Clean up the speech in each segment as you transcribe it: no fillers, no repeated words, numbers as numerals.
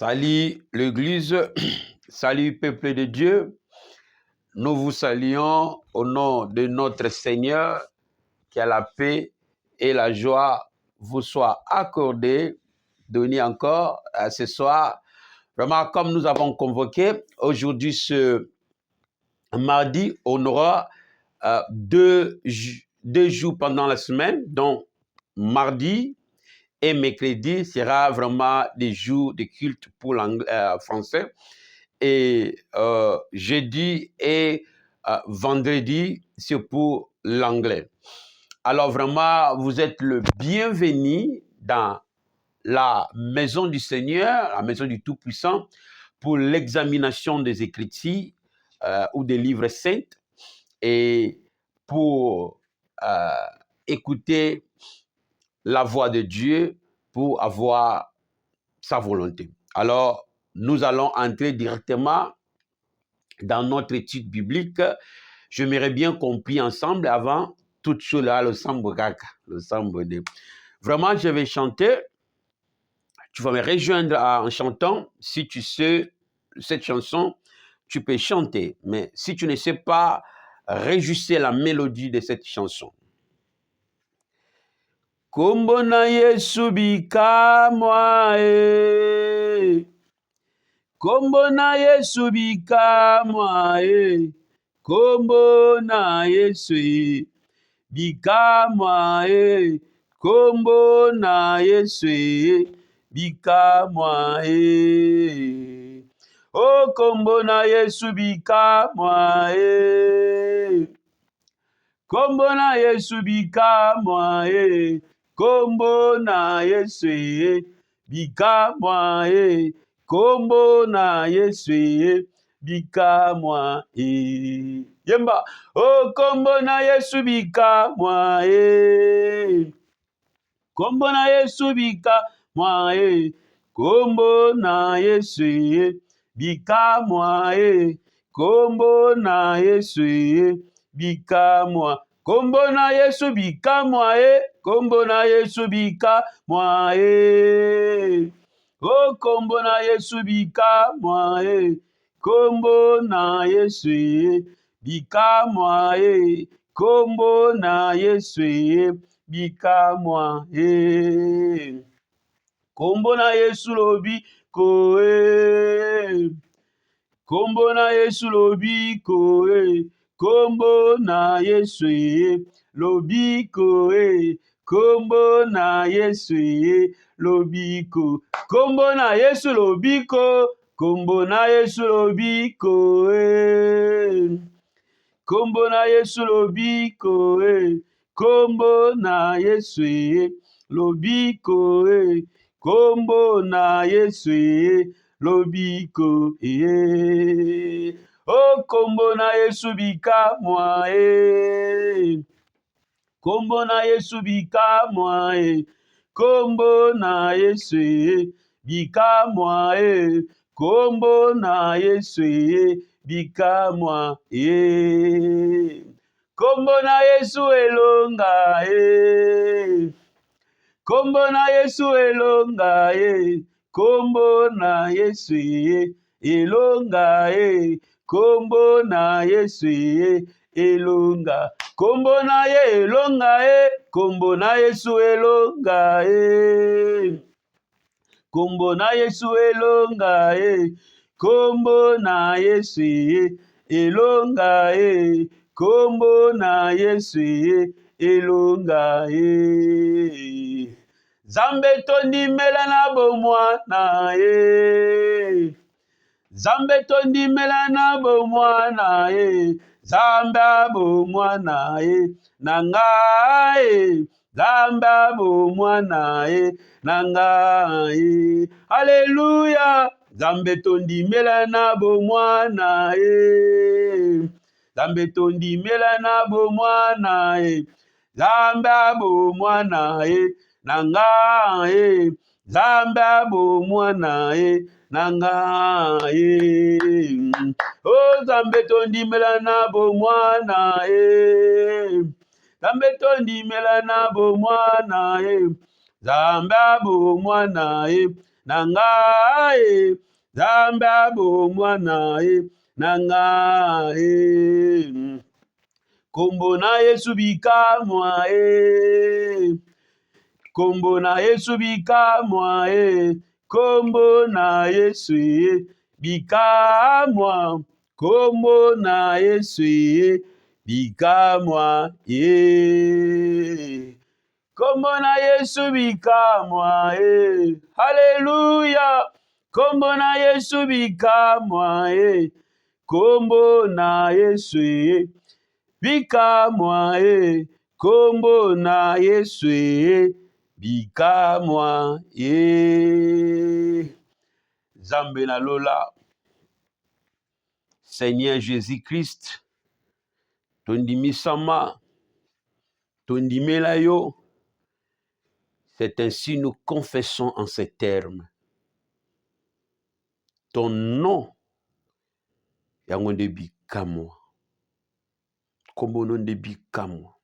Salut l'Église, salut peuple de Dieu. Nous vous saluons au nom de notre Seigneur, que la paix et la joie vous soient accordées, données encore ce soir. Vraiment, comme nous avons convoqué, aujourd'hui, ce mardi, on aura deux jours pendant la semaine, donc mardi et mercredi sera vraiment des jours de culte pour l'anglais français. Et jeudi et vendredi, c'est pour l'anglais. Alors vraiment, vous êtes le bienvenu dans la maison du Seigneur, la maison du Tout-Puissant, pour l'examination des Écritures ou des livres saints et pour écouter la voix de Dieu, pour avoir sa volonté. Alors, nous allons entrer directement dans notre étude biblique. J'aimerais bien qu'on prie ensemble avant toute chose là, le sambo kaka, le sambo de. Vraiment, je vais chanter. Tu vas me rejoindre en chantant. Si tu sais cette chanson, tu peux chanter. Mais si tu ne sais pas, réjuster la mélodie de cette chanson. Kombo na Yesu bikamwa e. Kombo na Yesu bikamwa e. Kombo na Yesu e. Bikamwa e. Kombo na Yesu e. Bikamwa e. O kombo na Yesu bikamwa e. Kombo na Yesu bikamwa e. Kombo na Yesu e. Bikamwa e. Kombo na Yesu e. Bikamwa e. Yemba. O kombo na Yesu bikamwa e. Kombo na Yesu bikamwa e. Kombo na Yesu e. Bikamwa e. Kombo na Yesu e. Bikamwa. Kombo na Yesu bikamwa e. Kombo na Yesu bikamwa e. O kombo na Yesu bikamwa e. Kombo na Yesu e. Bikamwa e. Kombo na Yesu e. Bikamwa e. Kombo na Yesu lobi ko e. Kombo na Yesu lobi ko e. Kombo na Yesu e. Lobi ko e. Kombo na Yesu e. Lobi ko. Kombo na Yesu lobi ko. Kombo na Yesu lobi ko e. Kombo na Yesu lobi ko e. Kombo na Yesu e. Lobi ko e. Kombo na Yesu e. Lobi ko e. O kombo na Yesu bikamwa e. Kombo na Yesu bikamwa e. Kombo na Yesu e. Bikamwa e. Kombo na Yesu e. Bikamwa e. Kombo na Yesu elonga e. Kombo na Yesu elonga e. Kombo na Yesu e. Elonga e. Kombo na Yesu e. Elonga. Kombo na ye elonga e. Kombo na Yesu elonga e. Kombo na Yesu elonga e. Kombo na Yesu e. Elonga e. Kombo na Yesu e. Elonga e. Zambe tondimela na bomwana e. Zambe tondimela na bomwana e. Zamba bomwana e. Nanga e. Zamba bomwana e. Nanga e. Hallelujah. Zambe tondimela na bomwana e. Zambe tondimela na bomwana e. Zamba bomwana e. Nanga e. Zamba bomwana e. Nanga e. O zambe tondimela na bomwana e. Zambe tondimela na bomwana e. Zamba bomwana e. nanga Nzambe abomwana nanga kombo na Yesu bikamwa kombo na Yesu bikamwa kombo na Yesu bikamwa kombo na Yesu bikamwa kombo na Yesu bikamwa haleluya kombo na Yesu bikamwa kombo na Yesu bikamwa kombo na Yesu bikamwa Zambe na lola Seigneur Jésus-Christ tondimisama tondimela yo. C'est ainsi nous confessons en ces termes. Ton nom yango nde bikamwa kombo no nde bikamwa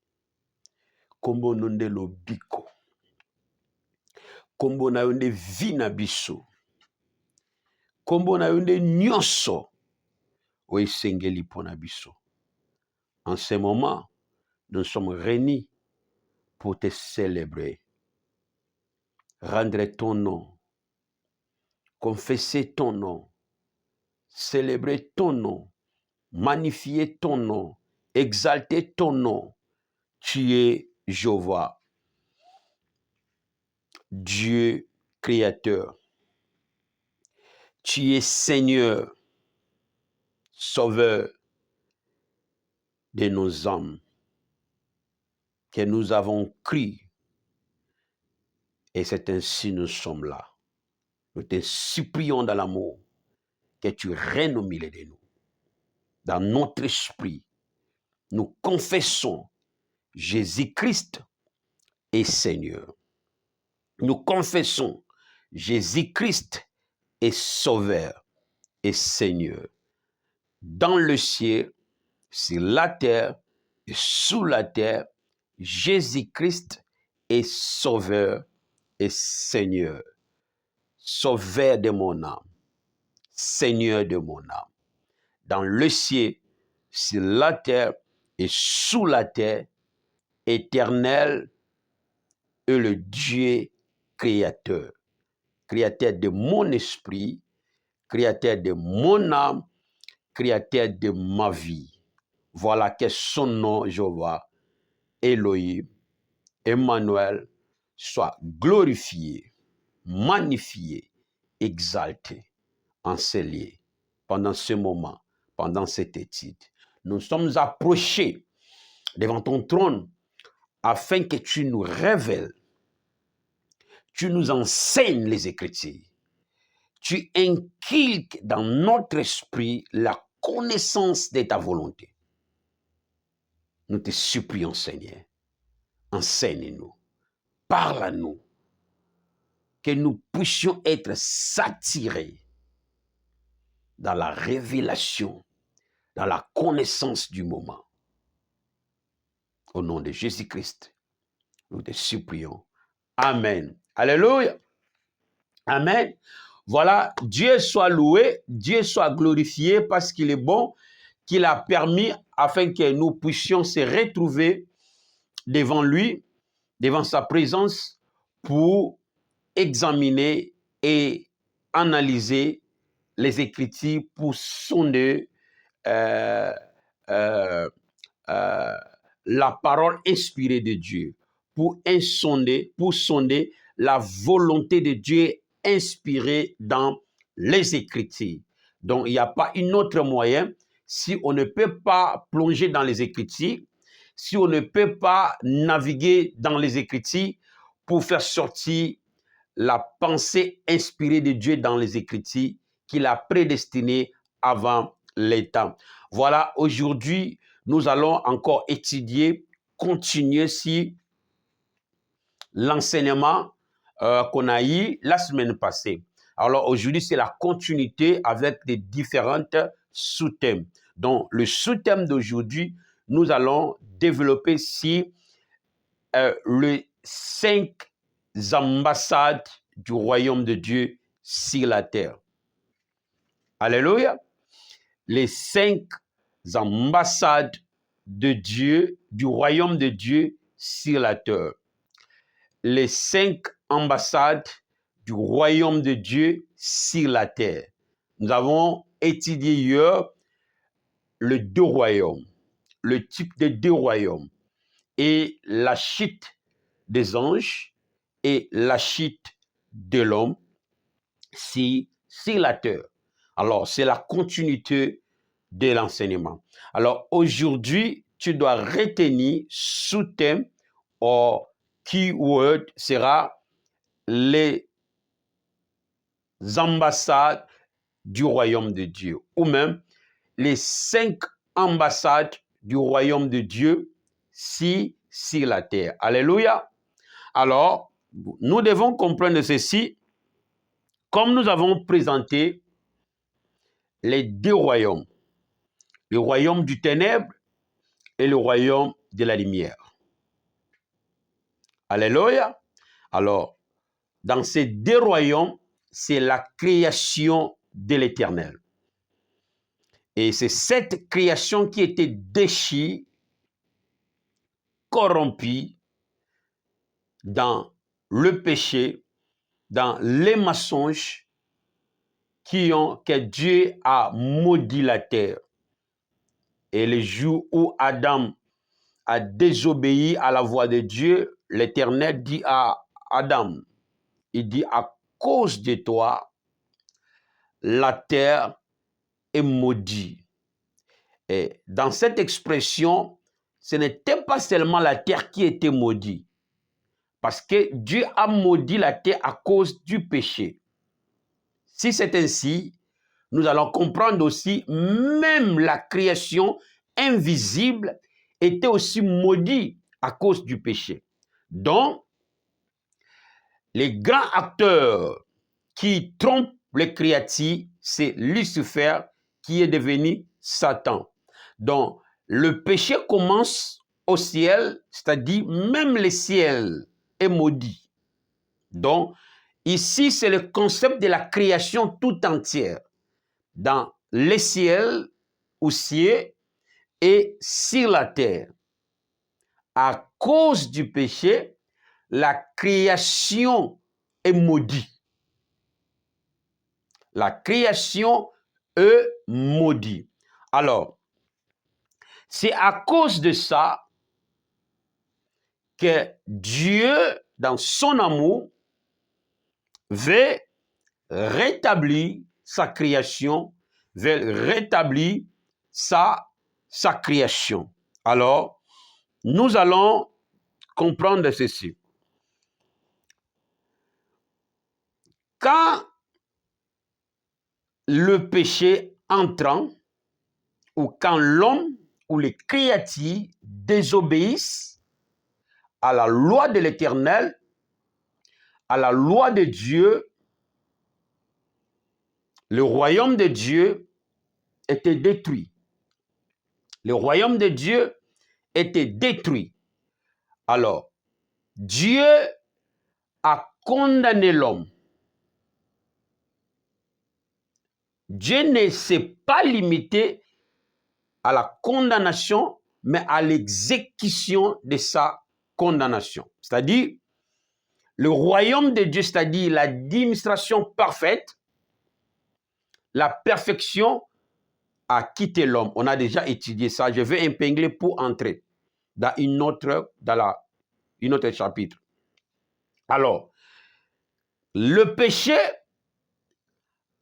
kombo no nde lobiko kombo na yo nde vi na biso kombo na yo nde nyonso o esengeli pona biso. En ce moment, nous sommes réunis pour te célébrer, rendre ton nom, confesser ton nom, célébrer ton nom, magnifier ton nom, exalter ton nom. Tu es Jéhovah, Dieu créateur. Tu es Seigneur, Sauveur de nos âmes, que nous avons cru. Et c'est ainsi nous sommes là. Nous te supplions dans l'amour que tu règnes au milieu de nous. Dans notre esprit, nous confessons Jésus-Christ est Seigneur. Nous confessons Jésus-Christ est Sauveur et Seigneur. Dans le ciel, sur la terre et sous la terre, Jésus-Christ est Sauveur et Seigneur. Sauveur de mon âme, Seigneur de mon âme. Dans le ciel, sur la terre et sous la terre, éternel est le Dieu créateur. Créateur de mon esprit, créateur de mon âme, créateur de ma vie. Voilà que son nom, Jéhovah, Elohim, Emmanuel, soit glorifié, magnifié, exalté, enseigné pendant ce moment, pendant cette étude. Nous sommes approchés devant ton trône afin que tu nous révèles, tu nous enseignes les Écritures, tu inculques dans notre esprit la connaissance de ta volonté. Nous te supplions, Seigneur, enseigne-nous, parle à nous, que nous puissions être s'attirer dans la révélation, dans la connaissance du moment. Au nom de Jésus-Christ, nous te supplions. Amen. Alléluia. Amen. Voilà, Dieu soit loué, Dieu soit glorifié parce qu'il est bon, qu'il a permis afin que nous puissions se retrouver devant lui, devant sa présence pour examiner et analyser les Écritures pour sonder la parole inspirée de Dieu, pour sonder la volonté de Dieu inspirée dans les Écritures. Donc, il n'y a pas un autre moyen. Si on ne peut pas plonger dans les Écritures, si on ne peut pas naviguer dans les Écritures pour faire sortir la pensée inspirée de Dieu dans les Écritures qu'il a prédestinée avant les temps. Voilà, aujourd'hui, nous allons encore étudier, continuer sur l'enseignement qu'on a eu la semaine passée. Alors aujourd'hui, c'est la continuité avec des différentes sous-thèmes. Donc, le sous-thème d'aujourd'hui, nous allons développer si les 5 ambassades du royaume de Dieu sur la terre. Alléluia. Les 5 ambassades de Dieu, du royaume de Dieu sur la terre. Les 5 ambassades du royaume de Dieu sur la terre. Nous avons étudié hier les 2 royaumes, le type des 2 royaumes et la chute des anges et la chute de l'homme sur la terre. Alors, c'est la continuité de l'enseignement. Alors, aujourd'hui, tu dois retenir sous-thème ou keyword sera les ambassades du royaume de Dieu ou même les 5 ambassades du royaume de Dieu sur la terre. Alléluia. Alors, nous devons comprendre ceci comme nous avons présenté les 2 royaumes, le royaume du ténèbre et le royaume de la lumière. Alléluia. Alors, dans ces 2 royaumes, c'est la création de l'Éternel. Et c'est cette création qui était déchirée, corrompue dans le péché, dans les mensonges que Dieu a maudit la terre. Et le jour où Adam a désobéi à la voix de Dieu, l'Éternel dit à Adam, il dit, à cause de toi, la terre est maudite. Et dans cette expression, ce n'était pas seulement la terre qui était maudite, parce que Dieu a maudit la terre à cause du péché. Si c'est ainsi, nous allons comprendre aussi, même la création invisible était aussi maudite à cause du péché. Donc, les grands acteurs qui trompent les créatures, c'est Lucifer qui est devenu Satan. Donc, le péché commence au ciel, c'est-à-dire même le ciel est maudit. Donc, ici, c'est le concept de la création tout entière. Dans les ciels, au ciel et sur la terre. À cause du péché, la création est maudite. La création est maudite. Alors, c'est à cause de ça que Dieu, dans son amour, veut rétablir sa création, veut rétablir sa création. Alors, nous allons comprendre ceci. Quand le péché entrant, ou quand l'homme ou les créatures désobéissent à la loi de l'Éternel, à la loi de Dieu, le royaume de Dieu était détruit. Le royaume de Dieu était détruit. Alors, Dieu a condamné l'homme. Dieu ne s'est pas limité à la condamnation, mais à l'exécution de sa condamnation. C'est-à-dire, le royaume de Dieu, c'est-à-dire l'administration parfaite, la perfection a quitté l'homme. On a déjà étudié ça. Je vais épingler pour entrer dans une autre chapitre. Alors, le péché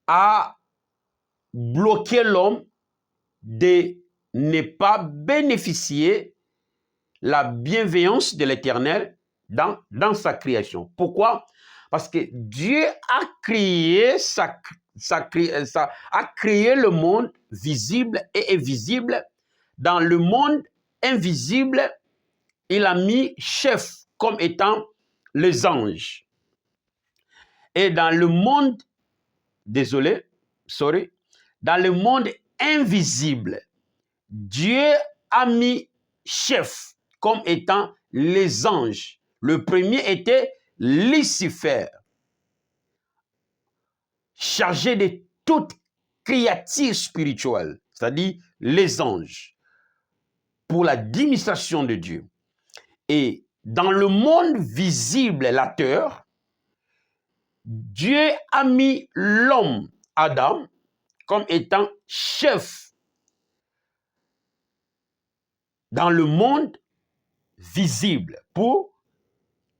a bloqué l'homme de ne pas bénéficier la bienveillance de l'Éternel dans sa création. Pourquoi? Parce que Dieu a créé a créé le monde visible et invisible. Dans le monde invisible, il a mis chef comme étant les anges. Et dans le monde, dans le monde invisible, Dieu a mis chef comme étant les anges. Le premier était Lucifer. chargés de toute créature spirituelle, c'est-à-dire les anges, pour l'administration de Dieu. Et dans le monde visible, la terre, Dieu a mis l'homme, Adam, comme étant chef dans le monde visible pour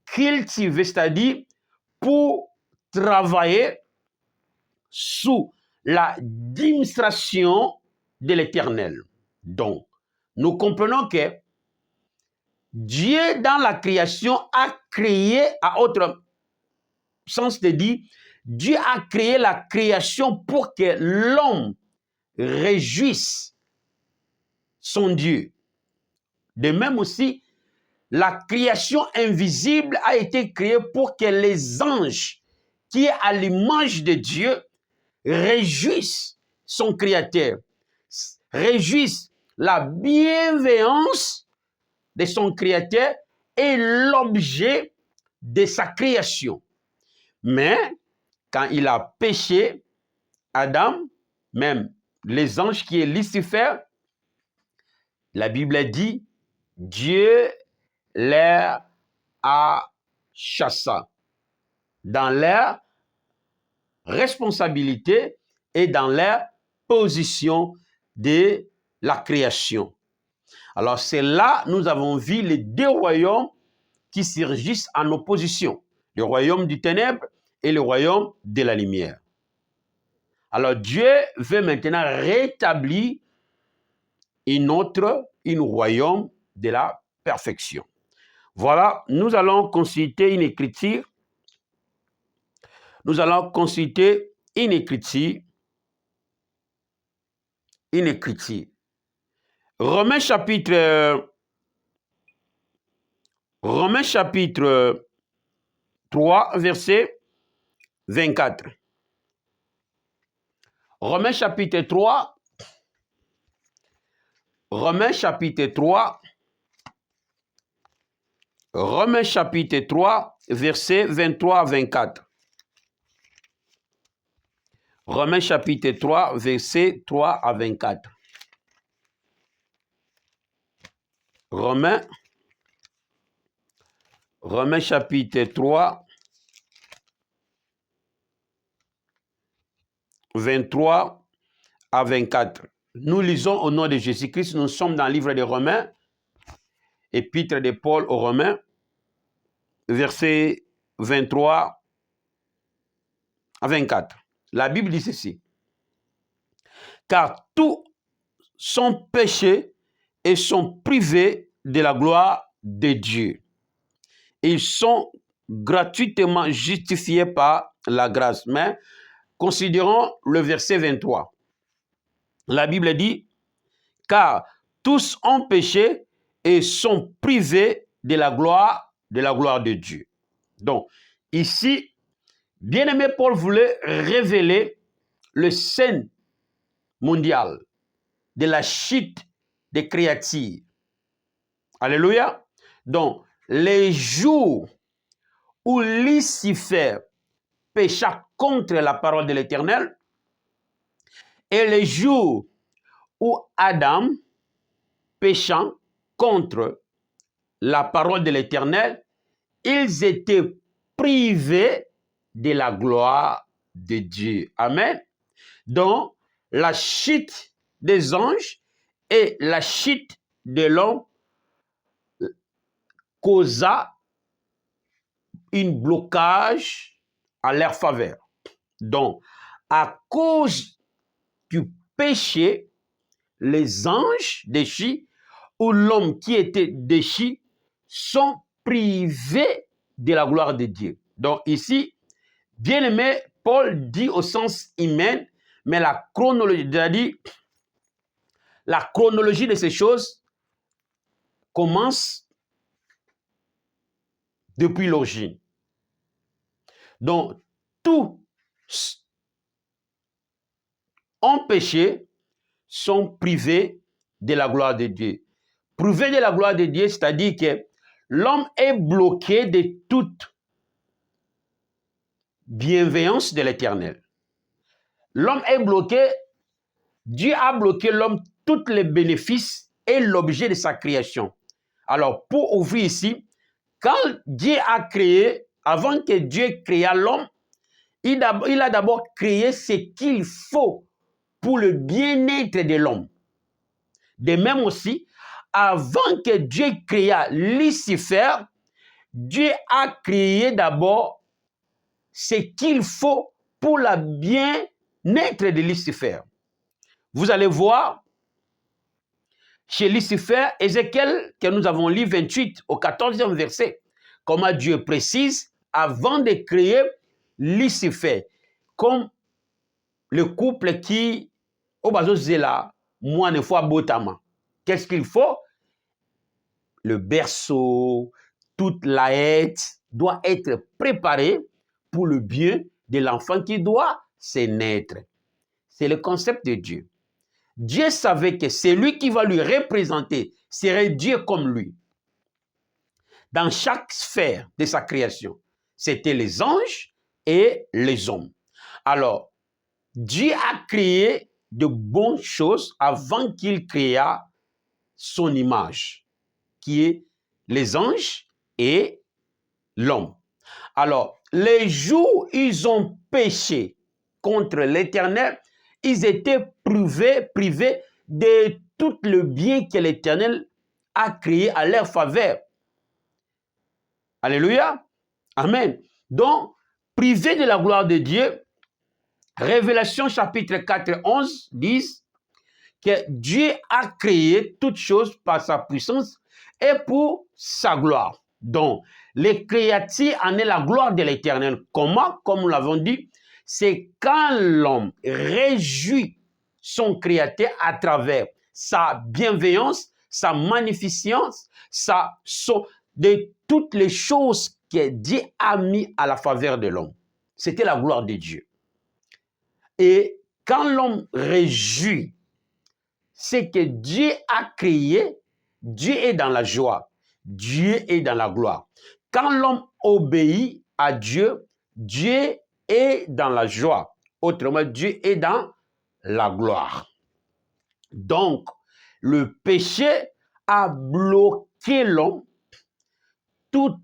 cultiver, c'est-à-dire pour travailler sous l'administration de l'Éternel. Donc, nous comprenons que Dieu, dans la création, a créé, à autre sens de dire, Dieu a créé la création pour que l'homme réjouisse son Dieu. De même aussi, la création invisible a été créée pour que les anges, qui est à l'image de Dieu, réjouissent son Créateur, réjouissent la bienveillance de son Créateur et l'objet de sa création. Mais quand il a péché, Adam, même les anges qui est Lucifer, la Bible dit, Dieu leur a chassé dans leur responsabilité et dans leur position de la création. Alors c'est là nous avons vu les deux royaumes qui surgissent en opposition, le royaume du ténèbre et le royaume de la lumière. Alors Dieu veut maintenant rétablir un royaume de la perfection. Voilà, nous allons consulter une écriture. Nous allons consulter une écriture. Une écriture. Romains chapitre 3, verset 24. Romains chapitre 3. Romains chapitre 3. Romains chapitre 3, verset 23 à 24. Romains chapitre 3, verset 3 à 24. Romains chapitre 3, 23 à 24. Nous lisons au nom de Jésus-Christ, nous sommes dans le livre des Romains, épître de Paul aux Romains, verset 23 à 24. La Bible dit ceci. Car tous sont péchés et sont privés de la gloire de Dieu. Ils sont gratuitement justifiés par la grâce. Mais considérons le verset 23. La Bible dit, car tous ont péché et sont privés de la gloire de Dieu. Donc, ici, bien-aimé Paul voulait révéler le scène mondial de la chute des créatures. Alléluia. Donc, les jours où Lucifer pécha contre la parole de l'Éternel et les jours où Adam péchant contre la parole de l'Éternel, ils étaient privés de la gloire de Dieu. Amen. Donc, la chute des anges et la chute de l'homme causa un blocage à leur faveur. Donc, à cause du péché, les anges déchus ou l'homme qui était déchu sont privés de la gloire de Dieu. Donc ici, bien aimé, Paul dit au sens humain, mais la chronologie de ces choses commence depuis l'origine. Donc, tous ont péché, sont privés de la gloire de Dieu. Privés de la gloire de Dieu, c'est-à-dire que l'homme est bloqué de toute bienveillance de l'Éternel. l'homme est bloqué, Dieu a bloqué l'homme, tous les bénéfices et l'objet de sa création. Alors, pour ouvrir ici, quand Dieu a créé, avant que Dieu créa l'homme, il a d'abord créé ce qu'il faut pour le bien-être de l'homme. De même aussi, avant que Dieu créa Lucifer, Dieu a créé d'abord ce qu'il faut pour le bien-être de Lucifer. Vous allez voir chez Lucifer, Ézéchiel, que nous avons lu 28 au 14e verset, comment Dieu précise avant de créer Lucifer, comme le couple qui, au bazo zela, moi ne fois botama. Qu'est-ce qu'il faut? Le berceau, toute la haie doit être préparée pour le bien de l'enfant qui doit se naître. C'est le concept de Dieu. Dieu savait que celui qui va lui représenter serait Dieu comme lui. Dans chaque sphère de sa création, c'était les anges et les hommes. Alors, Dieu a créé de bonnes choses avant qu'il créa son image, qui est les anges et l'homme. Alors, les jours où ils ont péché contre l'Éternel, ils étaient privés de tout le bien que l'Éternel a créé à leur faveur. Alléluia. Amen. Donc, privés de la gloire de Dieu, Révélation chapitre 4, 11 disent que Dieu a créé toutes choses par sa puissance et pour sa gloire. Donc, les créatures en est la gloire de l'Éternel. Comment? Comme nous l'avons dit, c'est quand l'homme réjouit son Créateur à travers sa bienveillance, sa magnificence, de toutes les choses que Dieu a mis à la faveur de l'homme. C'était la gloire de Dieu. Et quand l'homme réjouit ce que Dieu a créé, Dieu est dans la joie, Dieu est dans la gloire. Quand l'homme obéit à Dieu, Dieu est dans la joie. Autrement, Dieu est dans la gloire. Donc, le péché a bloqué l'homme, tout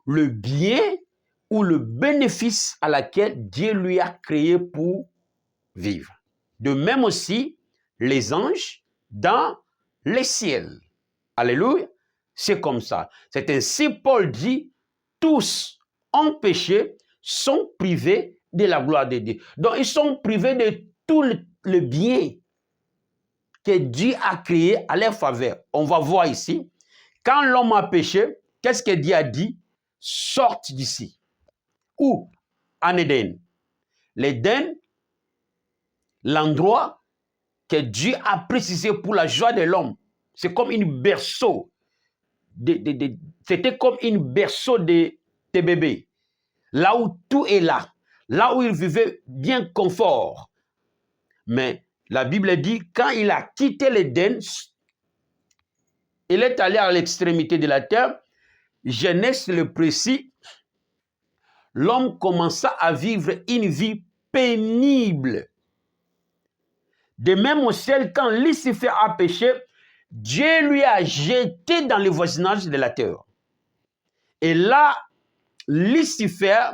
le bien ou le bénéfice à laquelle Dieu lui a créé pour vivre. De même aussi, les anges dans les ciels. Alléluia. C'est comme ça. C'est ainsi Paul dit, tous en péché sont privés de la gloire de Dieu. Donc, ils sont privés de tout le bien que Dieu a créé à leur faveur. On va voir ici, quand l'homme a péché, qu'est-ce que Dieu a dit? Sorte d'ici. Où? En Éden. L'Éden, l'endroit que Dieu a précisé pour la joie de l'homme. C'est comme une berceau. C'était comme une berceau de bébés. Là où tout est là. Là où il vivait bien confort. Mais la Bible dit, quand il a quitté l'Éden, il est allé à l'extrémité de la terre. Genèse le précis. L'homme commença à vivre une vie pénible. De même au ciel, quand Lucifer a péché, Dieu lui a jeté dans le voisinage de la terre. Et là, Lucifer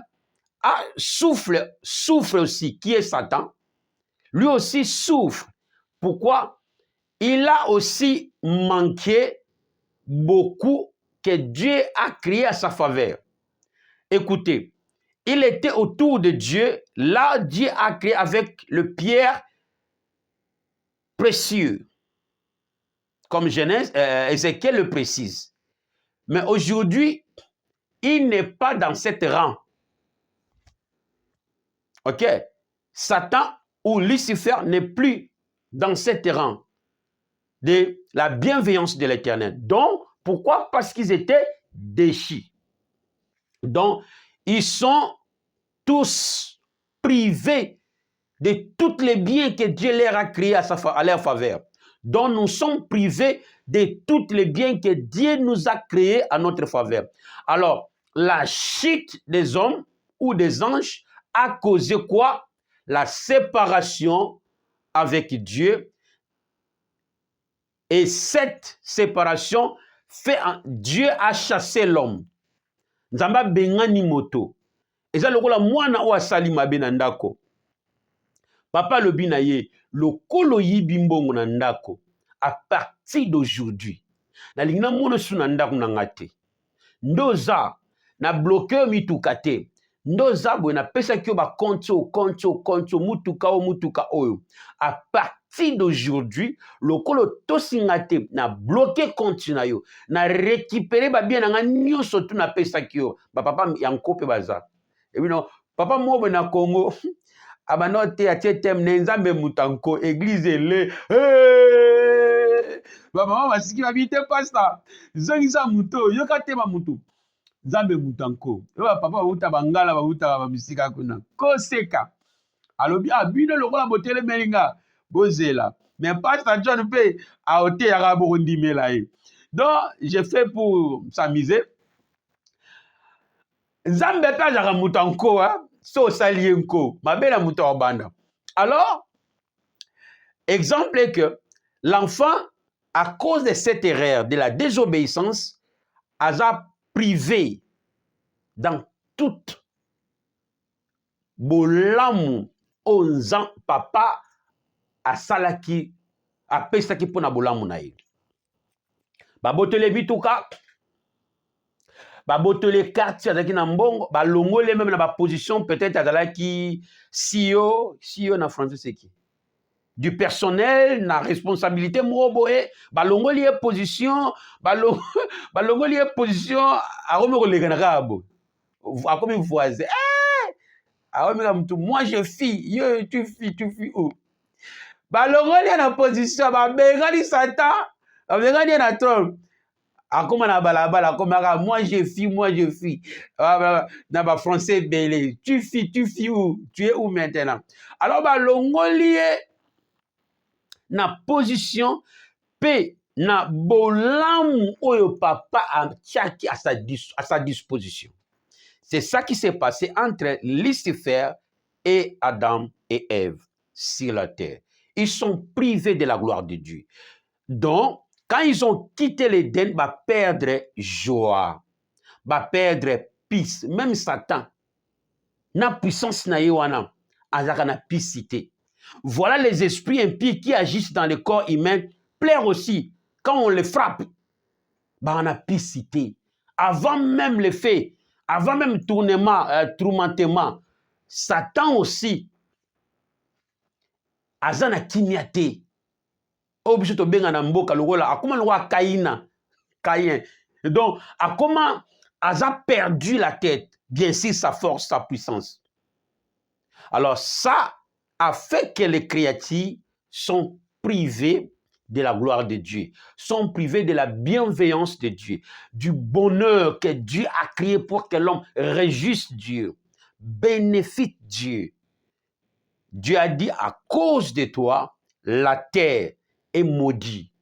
souffre aussi, qui est Satan. Lui aussi souffre. Pourquoi? Il a aussi manqué beaucoup que Dieu a créé à sa faveur. Écoutez, il était autour de Dieu. Là, Dieu a créé avec le pierre précieux. Comme Ézéchiel le précise. Mais aujourd'hui, il n'est pas dans cette rang. Ok? Satan ou Lucifer n'est plus dans cette rang de la bienveillance de l'Éternel. Donc, pourquoi? Parce qu'ils étaient déchus. Donc, ils sont tous privés de tous les biens que Dieu leur a créés à leur faveur. Donc, nous sommes privés de tous les biens que Dieu nous a créés à notre faveur. Alors, la chute des hommes ou des anges a causé quoi? la séparation avec Dieu. Et cette séparation fait Dieu a chassé l'homme. Nzamba bengani moto. Eza lokola mwana o asali mabe na ndako. Papa lobi na ye, lokolo yibi mbongo na ndako. À partir d'aujourd'hui, na lingina mono su na ndako na ngate. Ndoza na bloqueur mituka te. Ndoza bwe na pesa kyo ba konto mutuka oyo. À partir d'aujourd'hui, lokolo tosinga te na bloquer compte na yo, na récupérer ba bien nga nyonso tu na pesa kyo. Ba papa yanko pe baza. Et oui non, papa mo na Congo abanote atie tem ne nzambe mutanko église le. Ba mama basiki babite pasta. Zongisa muto, yoka tema mutu. Nzambe mutanko. Yo papa bauta bangala bauta bamisika kuna. Koseka. Alobi abino lokola botele melinga bozela. Mais pasteur John pe a ote yaka bokondi melaye. Donc j'ai fait pour s'amuser. Nzambe pe jaka mutanko hein. So salienko. Mabela muta banda. Alors exemple est que l'enfant à cause de cette erreur de la désobéissance a privé dans toute bolamu onzan papa asalaki apesaki pona bolamu na ye. Babotele bituka, babotele carte azalaki na mbongo, balongole même na ba position peut-être azalaki CEO na français c'est qui? Du personnel na responsabilité mroboé, balongoli position, balongoli position a romeko leganaka abo. A comme voisin. Moi je fille, yo tu fille où? Balongoli na position, bengani Satan, bengani na trompe. A comme na balabala, comme moi je fille. Na ba français belé, tu fille où? Tu es où maintenant? Alors balongoli na position pe na bolamu oyo papa atiaki à sa disposition. C'est ça qui s'est passé entre Lucifer et Adam et Ève sur la terre. Ils sont privés de la gloire de Dieu. Donc, quand ils ont quitté l'Éden, va perdre joie, va perdre peace. Même Satan, na puissance na yewana, azaka na piscité. Voilà les esprits impies qui agissent dans le corps humain, plairent aussi. Quand on les frappe, bah on a piscité. Avant même le fait, avant même tourmentement, Satan aussi, azana kimiate. Obligé to benga na mboka lokola, akoma lokola Caïn. Donc, akoma aza perdu la tête, bien sûr sa force, sa puissance. Alors ça a fait que les créatures sont privées de la gloire de Dieu, sont privés de la bienveillance de Dieu, du bonheur que Dieu a créé pour que l'homme réjouisse Dieu, bénéficie Dieu. Dieu a dit, à cause de toi, la terre est maudite.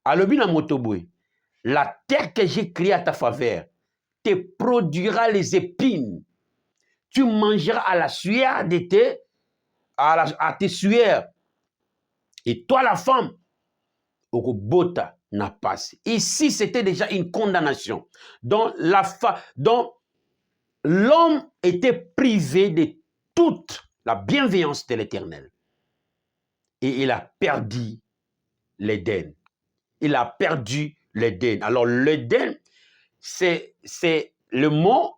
Alors, la terre que j'ai créée à ta faveur te produira les épines. Tu mangeras à la sueur de à tes sueurs. Et toi, la femme, Okobota n'a pas. Ici, c'était déjà une condamnation. Donc, l'homme était privé de toute la bienveillance de l'Éternel. Et il a perdu l'Éden. Il a perdu l'Éden. Alors, l'Éden, c'est le mot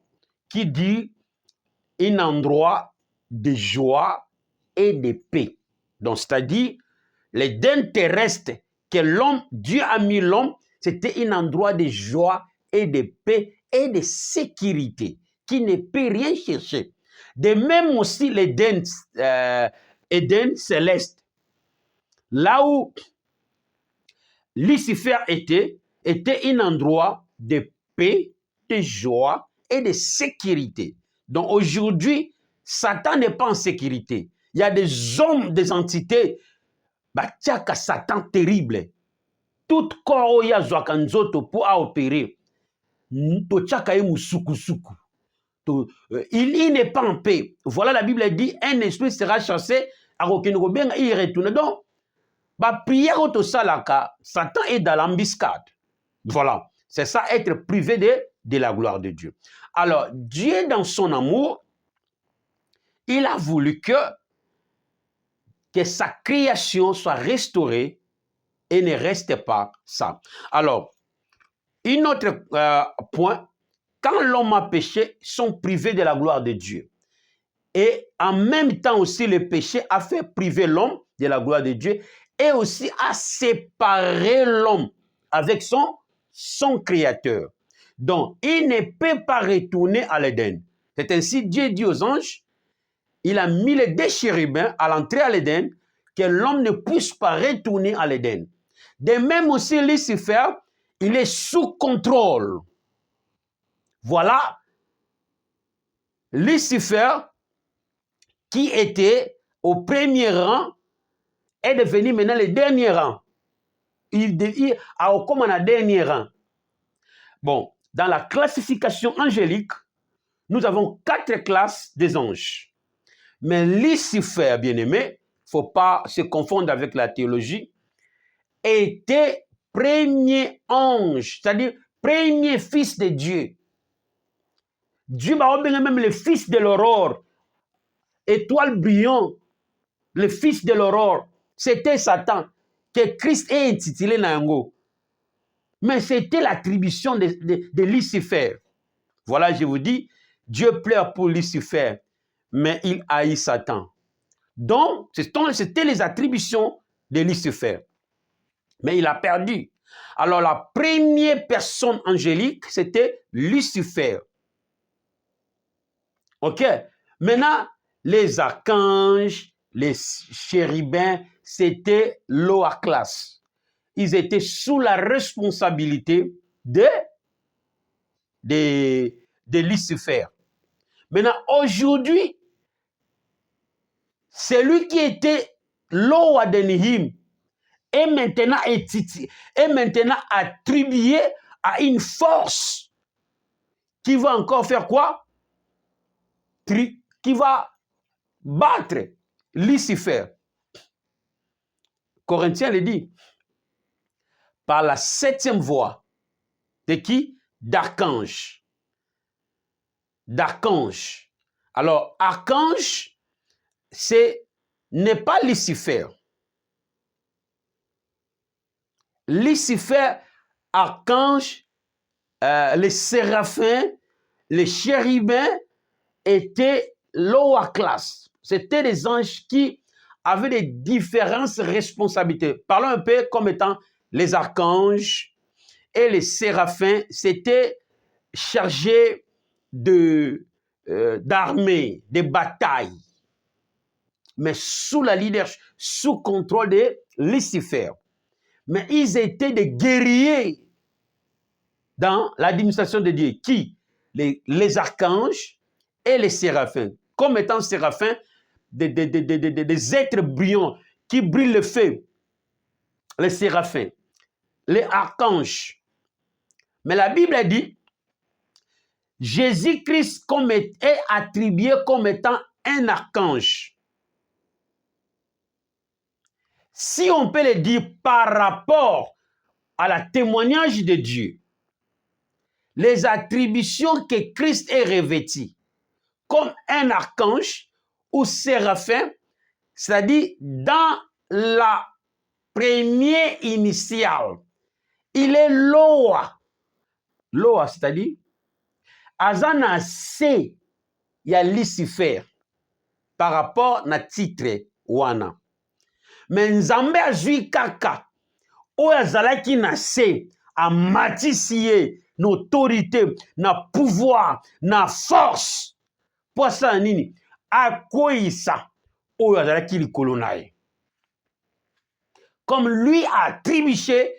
qui dit un endroit de joie et de paix. Donc, c'est-à-dire, l'Éden terrestre que Dieu a mis l'homme, c'était un endroit de joie et de paix et de sécurité qui ne peut rien chercher. De même aussi l'Éden céleste, là où Lucifer était un endroit de paix, de joie et de sécurité. Donc aujourd'hui, Satan n'est pas en sécurité. Il y a des hommes, des entités, batiaka Satan terrible. Tout corps ya zwakanzoto pour opérer. Tochaka musuku. il n'est pas en paix. Voilà, la Bible dit, un esprit sera chassé, à aucun bien, il retourne. Donc, prière au salaka, Satan est dans l'embuscade. Voilà, c'est ça, être privé de la gloire de Dieu. Alors, Dieu, dans son amour, il a voulu que sa création soit restaurée et ne reste pas ça. Alors, un autre point, quand l'homme a péché, ils sont privés de la gloire de Dieu. Et en même temps aussi, le péché a fait priver l'homme de la gloire de Dieu et aussi a séparé l'homme avec son créateur. Donc, il ne peut pas retourner à l'Éden. C'est ainsi, Dieu dit aux anges, il a mis les deux chérubins à l'entrée à l'Éden, que l'homme ne puisse pas retourner à l'Éden. De même aussi, Lucifer, il est sous contrôle. Voilà, Lucifer, qui était au premier rang, est devenu maintenant le dernier rang. Il a comme un dernier rang. Bon, dans la classification angélique, nous avons 4 classes des anges. Mais Lucifer, bien-aimé, il ne faut pas se confondre avec la théologie, était premier ange, c'est-à-dire premier fils de Dieu. Dieu m'a bien même le fils de l'aurore, étoile brillante, le fils de l'aurore, c'était Satan, que Christ est intitulé Nango. Mais c'était l'attribution de Lucifer. Voilà, je vous dis, Dieu pleure pour Lucifer, mais il haït Satan. Donc, c'était les attributions de Lucifer. Mais il a perdu. Alors, la première personne angélique, c'était Lucifer. OK? Maintenant, les archanges, les chérubins, c'était lower class. Ils étaient sous la responsabilité de Lucifer. Maintenant, aujourd'hui, celui qui était lower than him est maintenant attribué à une force qui va encore faire quoi? Qui va battre Lucifer. Corinthiens le dit. Par la 7e voix. De qui? D'archange. D'archange. Alors, archange, n'est pas Lucifer. Lucifer, archange, les séraphins, les chérubins étaient lower class. C'était des anges qui avaient des différentes responsabilités. Parlons un peu comme étant les archanges et les séraphins, c'était chargé d'armées, de batailles, mais sous la leadership, sous contrôle de Lucifer. Mais ils étaient des guerriers dans l'administration de Dieu. Qui? Les archanges et les séraphins. Comme étant séraphins, des êtres brillants qui brillent le feu. Les séraphins. Les archanges. Mais la Bible dit, Jésus-Christ est attribué comme étant un archange. Si on peut le dire par rapport à la témoignage de Dieu, les attributions que Christ est revêti comme un archange ou séraphin, c'est-à-dire dans la première initiale, il est Loa. Loa, c'est-à-dire, Azana C, il y a Lucifer par rapport na titre wana. Mais Nzambe azui kaka, oyo azalaki na se, amatisi ye, na autorité, na pouvoir, na force. Pour ça, nini, akoyisa, oyo azalaki likolo na ye. Comme lui a trébuché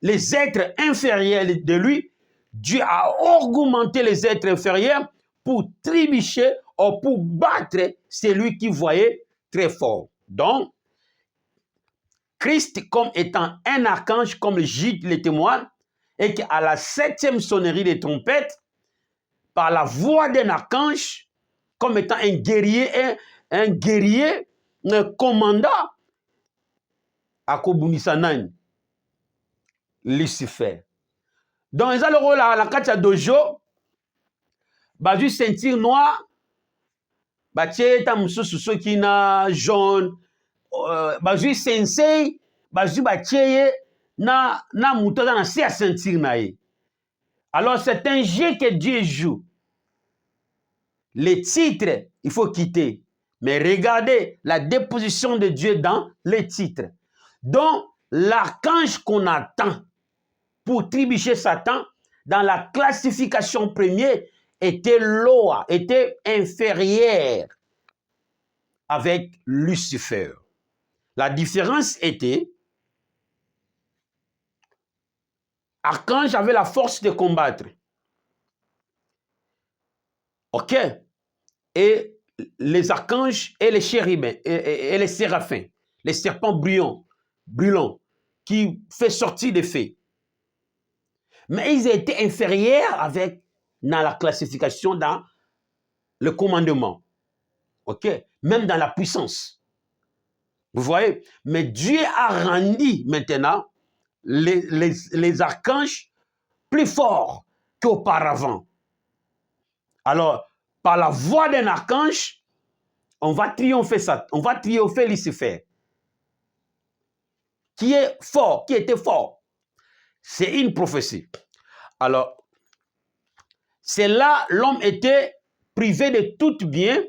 les êtres inférieurs de lui, Dieu a augmenté les êtres inférieurs pour trébucher ou pour battre celui qui voyait très fort. Donc, Christ, comme étant un archange, comme Gide le témoigne, et qu'à la 7e sonnerie des trompettes, par la voix d'un archange, comme étant un guerrier, un commandant, akobunisa nani? Lucifer. Donc, ils ont le rôle à la carte dojo, bazu ceinture noire, batie ta mususu soki na jaune, bazu sensei, bazu batie na mutoza na se ya ceinture na ye. Alors, c'est un jeu que Dieu joue. Les titres, il faut quitter. Mais regardez la déposition de Dieu dans les titres. Donc, l'archange qu'on attend pour trébucher Satan, dans la classification première, était Loa, était inférieur avec Lucifer. La différence était, archange avait la force de combattre. Ok? Et les archanges et les chérubins et les séraphins, les serpents brûlants, qui fait sortir des feux. Mais ils étaient inférieurs avec, dans la classification, dans le commandement. Ok? Même dans la puissance. Vous voyez? Mais Dieu a rendu maintenant les archanges plus forts qu'auparavant. Alors, par la voix d'un archange, on va triompher ça, on va triompher Lucifer, qui est fort, qui était fort. C'est une prophétie. Alors, c'est là l'homme était privé de tout bien,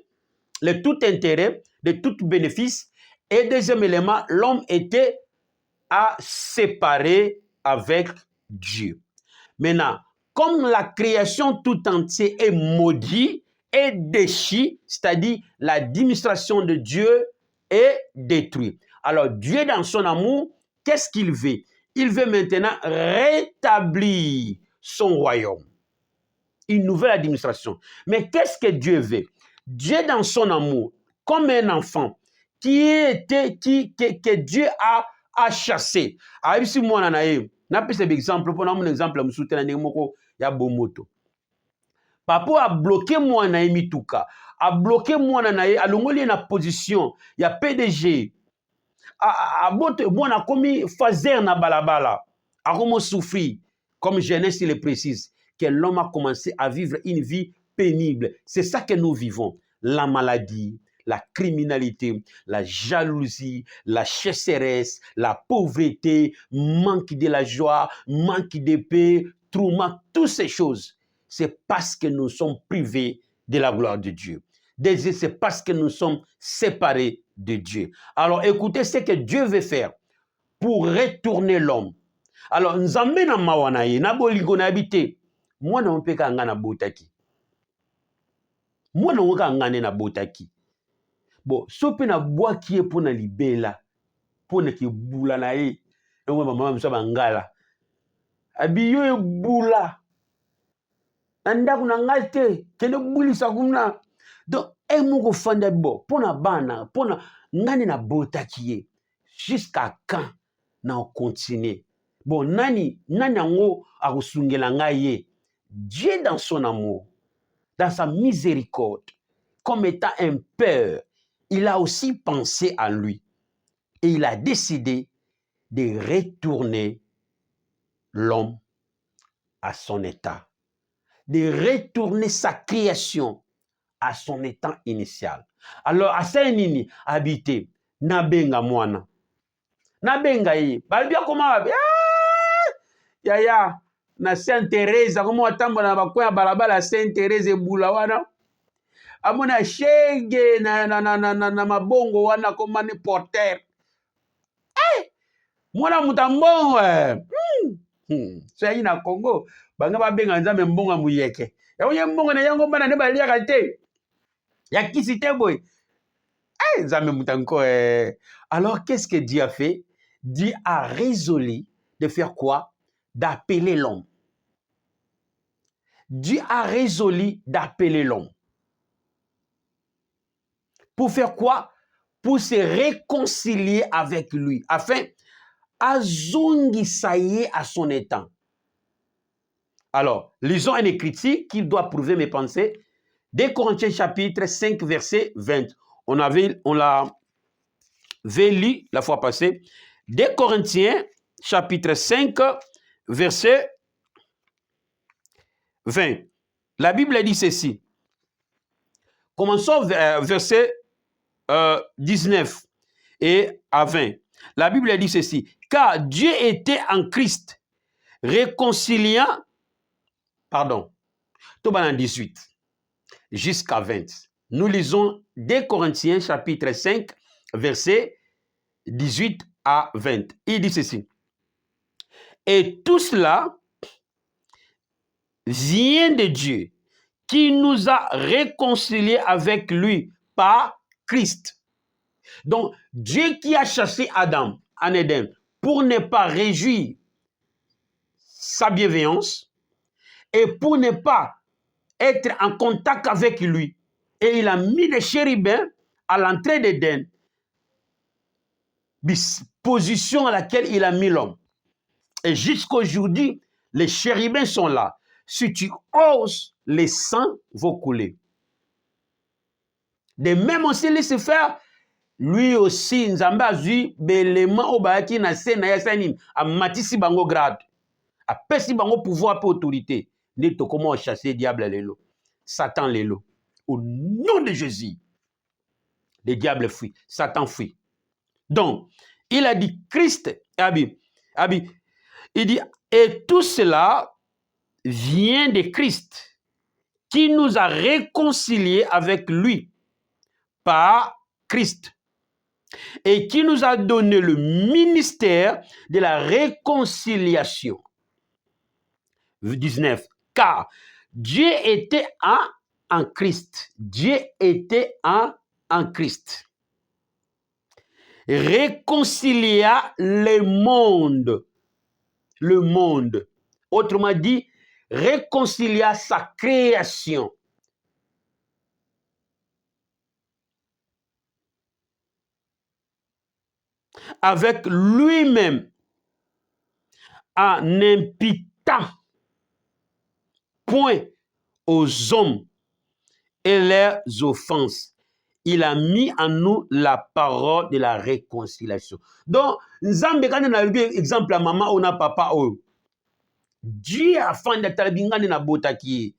de tout intérêt, de tout bénéfice. Et deuxième élément, l'homme était à séparer avec Dieu. Maintenant, comme la création tout entière est maudite et déchue, c'est-à-dire l'administration de Dieu est détruite. Alors Dieu, dans son amour, qu'est-ce qu'il veut? Il veut maintenant rétablir son royaume. Une nouvelle administration. Mais qu'est-ce que Dieu veut? Dieu, dans son amour, comme un enfant que Dieu a chassé. Alors, si moi, n'a pas cet exemple, pour un exemple, je soutiens ya bomoto. Papa a bloqué moi na mituka, a bloqué moi na a longoli na position, ya PDG. A bote moi na komi fazer na balabala. A comment souffrir, comme Genèse le précise, que l'homme a commencé à vivre une vie pénible. C'est ça que nous vivons. La maladie, la criminalité, la jalousie, la chasseresse, la pauvreté, manque de la joie, manque de paix, trauma, toutes ces choses. C'est parce que nous sommes privés de la gloire de Dieu. C'est parce que nous sommes séparés de Dieu. Alors écoutez ce que Dieu veut faire pour retourner l'homme. Alors, nous amènons à Mawanaye, na boligo na habité. Moi, non, peut pas na botaki. Moi, non, peut na botaki. Bon, sope na bois qui est pour na libela, pour na ki bula na ye. Et moi, maman, je suis bangala. Abiyo e bula. Nanda kuna ngate, kene buli sa kuna. Donc, et moko fanda bo, pour na bana, pour na ngane na botaki. Jusqu'à quand na on continue? Bon, nani ango akusungela ngaye. Dieu dans son amour, dans sa miséricorde, comme étant un père, il a aussi pensé à lui. Et il a décidé de retourner l'homme à son état. De retourner sa création à son état initial. Alors, à Saint-Nini, habité, nabenga mwana. Nabenga yi, balbia comment yaya na Sainte-Thérèse comme watambo na bakoya balabala Sainte-Thérèse ebula wana amona shege na mabongo wana koma ni porter mwana mutambongo so yi na Congo banga babenga nzambe mbongo muyeke ya mbongo na yango bana ne balia te ya kisi te boy nzambe mutanko alors qu'est-ce que Dieu a fait? Dieu a résolu de faire quoi? D'appeler l'homme. Dieu a résolu d'appeler l'homme. Pour faire quoi? Pour se réconcilier avec lui, afin azongi saye à son état. Alors, lisons un écriture qui doit prouver mes pensées. 2 Corinthiens chapitre 5, verset 20. On l'avait lu la fois passée. 2 Corinthiens chapitre 5, verset 20. La Bible dit ceci. Commençons verset 19 et à 20. La Bible dit ceci. Car Dieu était en Christ, réconciliant, pardon, tout dans 18 jusqu'à 20. Nous lisons 2 Corinthiens chapitre 5, verset 18 à 20. Il dit ceci. Et tout cela vient de Dieu, qui nous a réconciliés avec lui par Christ. Donc, Dieu qui a chassé Adam en Éden pour ne pas réjouir sa bienveillance et pour ne pas être en contact avec lui. Et il a mis les chérubins à l'entrée d'Éden, position à laquelle il a mis l'homme. Et jusqu'aujourd'hui, les chérubins sont là. Si tu oses, les sangs vont couler. De même aussi, laisse faire, lui aussi, Nzambe a vu l'élément au bayaki na se na yasanim, a matisi bango grade, a pesi bango pouvoir pour autorité. N'est comment chasser diable lelo, Satan lelo. Au nom de Jésus, les diables fuient, Satan fuit. Donc, il a dit Christ, il dit, et tout cela vient de Christ, qui nous a réconciliés avec lui par Christ, et qui nous a donné le ministère de la réconciliation. 19. Car Dieu était en Christ. Dieu était en Christ. Réconcilia le monde. Le monde. Autrement dit, réconcilia sa création. Avec lui-même, en n'imputant point aux hommes et leurs offenses. Il a mis en nous la parole de la réconciliation. Donc, Nzambe quand on a lu exemple à maman ou na papa ou Dieu a fait de talbingane na botaki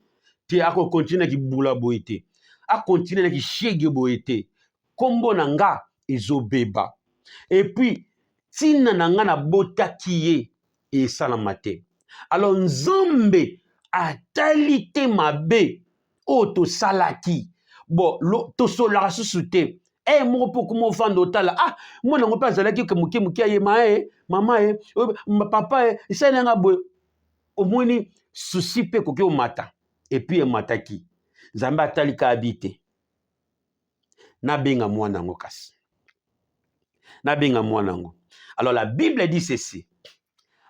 te ako continue ki bula boite. A continue ki shege boite. Kombo nanga ezobeba. Et puis tina nanga na botaki e salamate. Alors Nzambe a talite mabe oto salaki. Bon, to solara susute. Eh, mon pour comment faire d'hôtel. Ah, moi n'en pas zalaki que muke aye maman papa ça n'a pas au moins ni souci pe koke au matin. Et puis mataki. Zamba talika habité. Na benga mwana ngo kasi. Na benga mwana ngo. Alors la Bible dit ceci.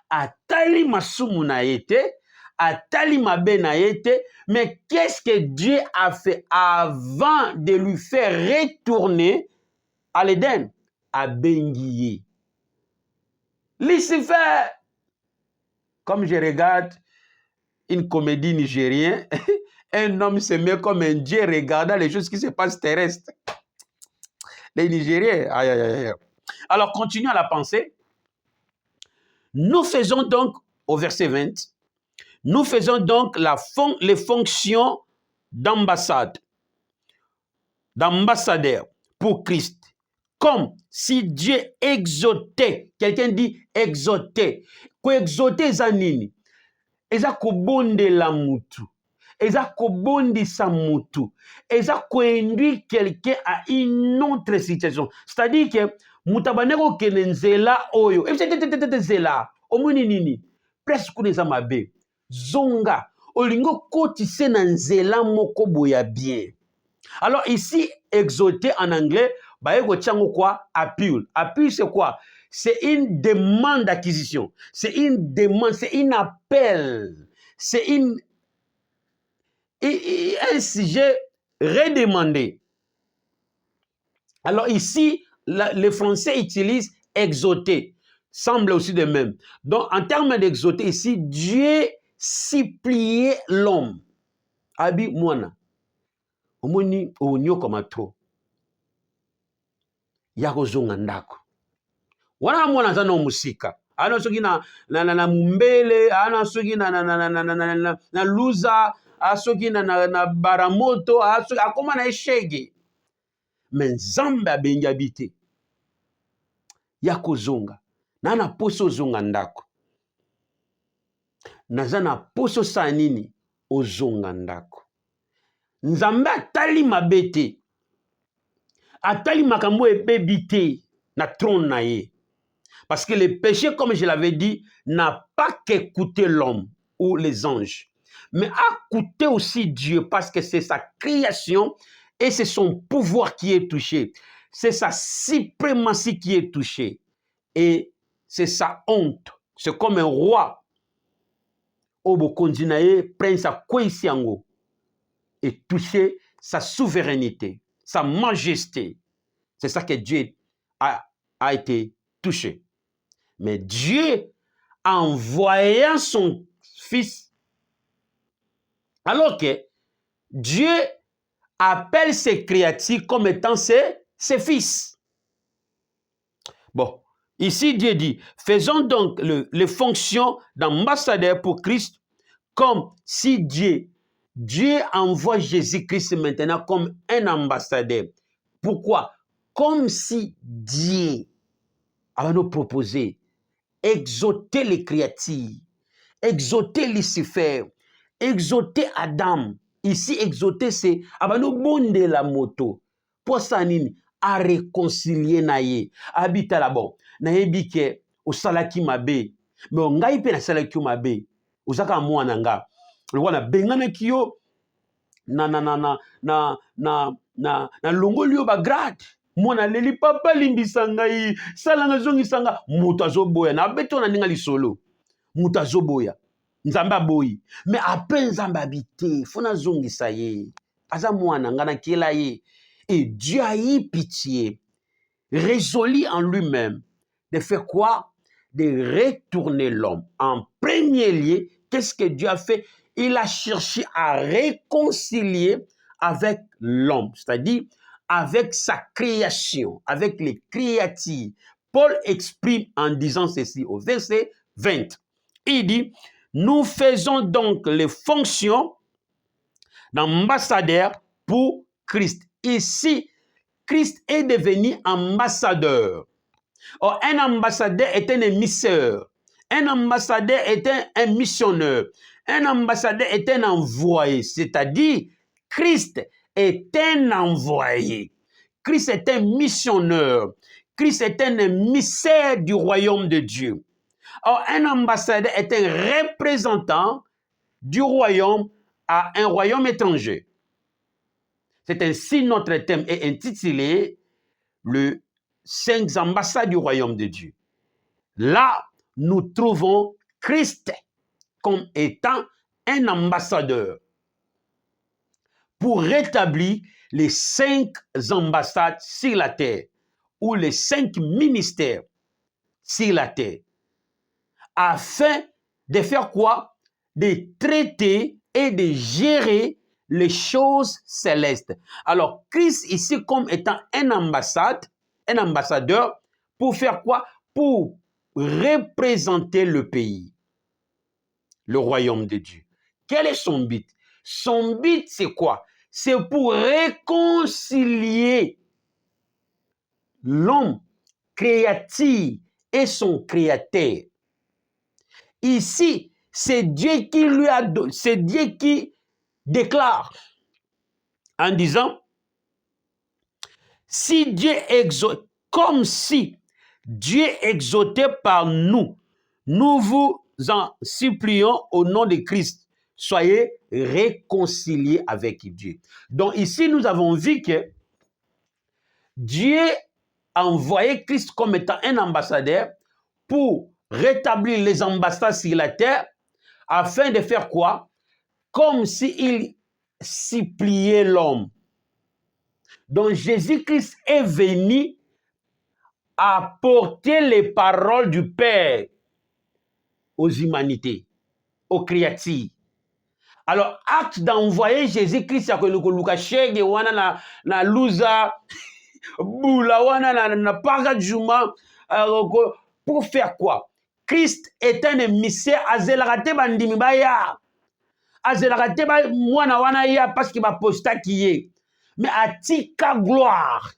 Atali masumu na yete, atali mabe na yete, mais qu'est-ce que Dieu a fait avant de lui faire retourner à l'Éden? À Benguié. Lucifer, comme je regarde une comédie nigérienne, un homme se met comme un dieu regardant les choses qui se passent terrestres. Les Nigériens, aïe, aïe, aïe. Alors, continuons à la pensée. Nous faisons donc, au verset 20, nous faisons donc les fonctions d'ambassade, d'ambassadeur pour Christ, comme si Dieu exhortait, quelqu'un dit exhorter, ko exhorter zanini, eza kobonde la mutu, eza kobondi sa mutu, eza koinduire quelqu'un à une autre situation, c'est-à-dire que mutabaneko kene nzela oyo, nzela, omuni nini, presque kuneza mabe, zonga, olingo kotise na nzela moko boya bien. Alors ici, exhorter en anglais, quoi? Appeal. Appeal, c'est quoi? C'est une demande d'acquisition. C'est une demande, c'est un appel. C'est un sujet redemandé. Alors ici, les Français utilisent exhorter. Semble aussi de même. Donc, en termes d'exhorter, ici, Dieu supplier l'homme. Abi mwana. Omoni onyo koma tro. Yako zonga ndako. Wana mwana zana musika. Ana soki na mumbele, ana soki na luza, asoki na baramoto, asoki akoma na eshege. Men Nzambe abengi habite. Yako zonga. Nana poso zonga ndako. Nazana poso sa nini ozonga ndako. Nzambe atali mabete. Atali makambo ebebite na trône na ye. Parce que le péché, comme je l'avais dit, n'a pas qu'écouté l'homme ou les anges, mais a écouté aussi Dieu parce que c'est sa création et c'est son pouvoir qui est touché. C'est sa suprématie qui est touchée. Et c'est sa honte. C'est comme un roi. Obokondinaye, prince à Kouisiango, et toucher sa souveraineté, sa majesté. C'est ça que Dieu a été touché. Mais Dieu, en envoyant son fils, alors que Dieu appelle ses créatures comme étant ses fils. Bon, ici Dieu dit, faisons donc les fonctions d'ambassadeur pour Christ, comme si Dieu envoie Jésus-Christ maintenant comme un ambassadeur. Pourquoi? Comme si Dieu avait nous proposé exhorter les créatures, exhorter Lucifer, exhorter Adam. Ici, exhorter, c'est abano bonde la moto. Pour ça, nini, à réconcilier naye. Habita là bon. Naye bike, au salaki mabe. Mais on gagne pe na salaki mabe. Au saka moi nanga. Le wana bengana kiyo na longolio ba grade. Mwana leli papa limbisanga yi salanga zongisanga mutu azoboya na beto na ninga lisolo mutu azoboya Nzambe aboyi mais après Nzambe habité fona zongisa ye aza mwana ngana kela ye et Dieu a eu pitié résolu en lui-même de faire quoi? De retourner l'homme. En premier lieu, qu'est-ce que Dieu a fait? Il a cherché à réconcilier avec l'homme, c'est-à-dire avec sa création, avec les créatures. Paul exprime en disant ceci au verset 20. Il dit, nous faisons donc les fonctions d'ambassadeur pour Christ. Ici, Christ est devenu ambassadeur. Or, un ambassadeur est un émissaire. Un ambassadeur est un missionnaire. Un ambassadeur est un envoyé. C'est-à-dire, Christ est un envoyé. Christ est un missionnaire. Christ est un émissaire du royaume de Dieu. Or, un ambassadeur est un représentant du royaume à un royaume étranger. C'est ainsi notre thème est intitulé le 5 ambassades du royaume de Dieu. Là, nous trouvons Christ comme étant un ambassadeur pour rétablir les 5 ambassades sur la terre ou les 5 ministères sur la terre afin de faire quoi? De traiter et de gérer les choses célestes. Alors, Christ ici comme étant un ambassadeur, pour faire quoi? Pour représenter le pays, le royaume de Dieu. Quel est son but? Son but, c'est quoi? C'est pour réconcilier l'homme créatif et son créateur. Ici, c'est Dieu qui lui a donné, c'est Dieu qui déclare en disant, si Dieu exhorte, comme si Dieu exhortait par nous, nous vous en supplions au nom de Christ, soyez réconciliés avec Dieu. Donc ici, nous avons vu que Dieu a envoyé Christ comme étant un ambassadeur pour rétablir les ambassades sur la terre afin de faire quoi? Comme s'il suppliait l'homme. Donc Jésus-Christ est venu apporter les paroles du Père aux humanités. aux créatures. Alors, acte d'envoyer Jésus-Christ à Luka Shege, wana na Luza, Bula, wana na Paga Juma, pour faire quoi? Christ est un émissaire, azelagate bandimi baya. Azelagate ba mwana wana ya parce qu'il va posta qui est. Mais atika gloire.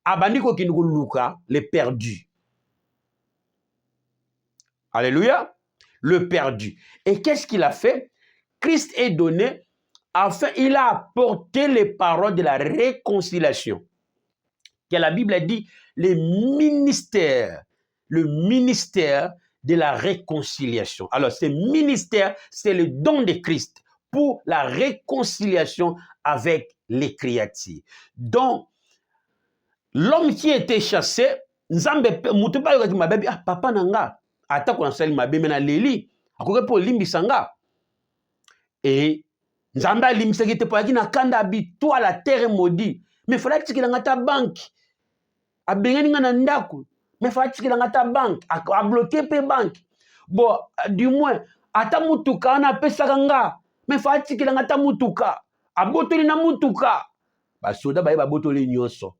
Abandiko ki Luka, le perdu. Alléluia. Le perdu. Et qu'est-ce qu'il a fait? Christ est donné, enfin, il a apporté les paroles de la réconciliation. Que la Bible a dit, le ministère de la réconciliation. Alors, ce ministère, c'est le don de Christ pour la réconciliation avec les créatures. Donc, l'homme qui était chassé, papa nanga, ata ko nsali mabeme na leli, akoke po limbisa nga. Et Nzambe alimisaki te po yaki na kanda habito à la terre maudit. Mais fallait tikela ngata banque. Abengani nga na ndako. Mais fallait tikela ngata banque, a bloquer pe banque. Bon, du moins ata mutuka na pesaka nga. Mais fallait tikela ngata mutuka. Abotoli na mutuka. Ba soda ba ba botoli nyonso.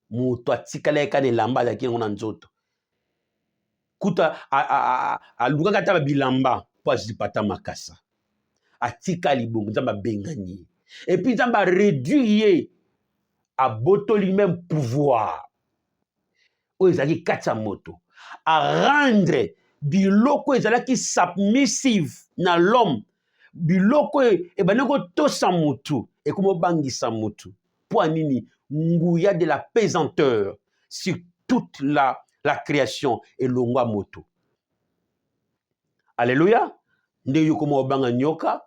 Muto atikala ka ne lamba ya kingo na nzoto. Kuta a luka kata ba bilamba. Pata makasa atika libongo nzamba bengani et puis nzamba réduire à botoli même pouvoir o ezaki kata moto à rendre biloko ezalaki submissive na l'homme biloko e baneko tosa mutu et comme bangisa mutu pour nini nguya de la pesanteur sur toute la création et longwa moto. Alléluia. Nde yokoma obanga nyoka,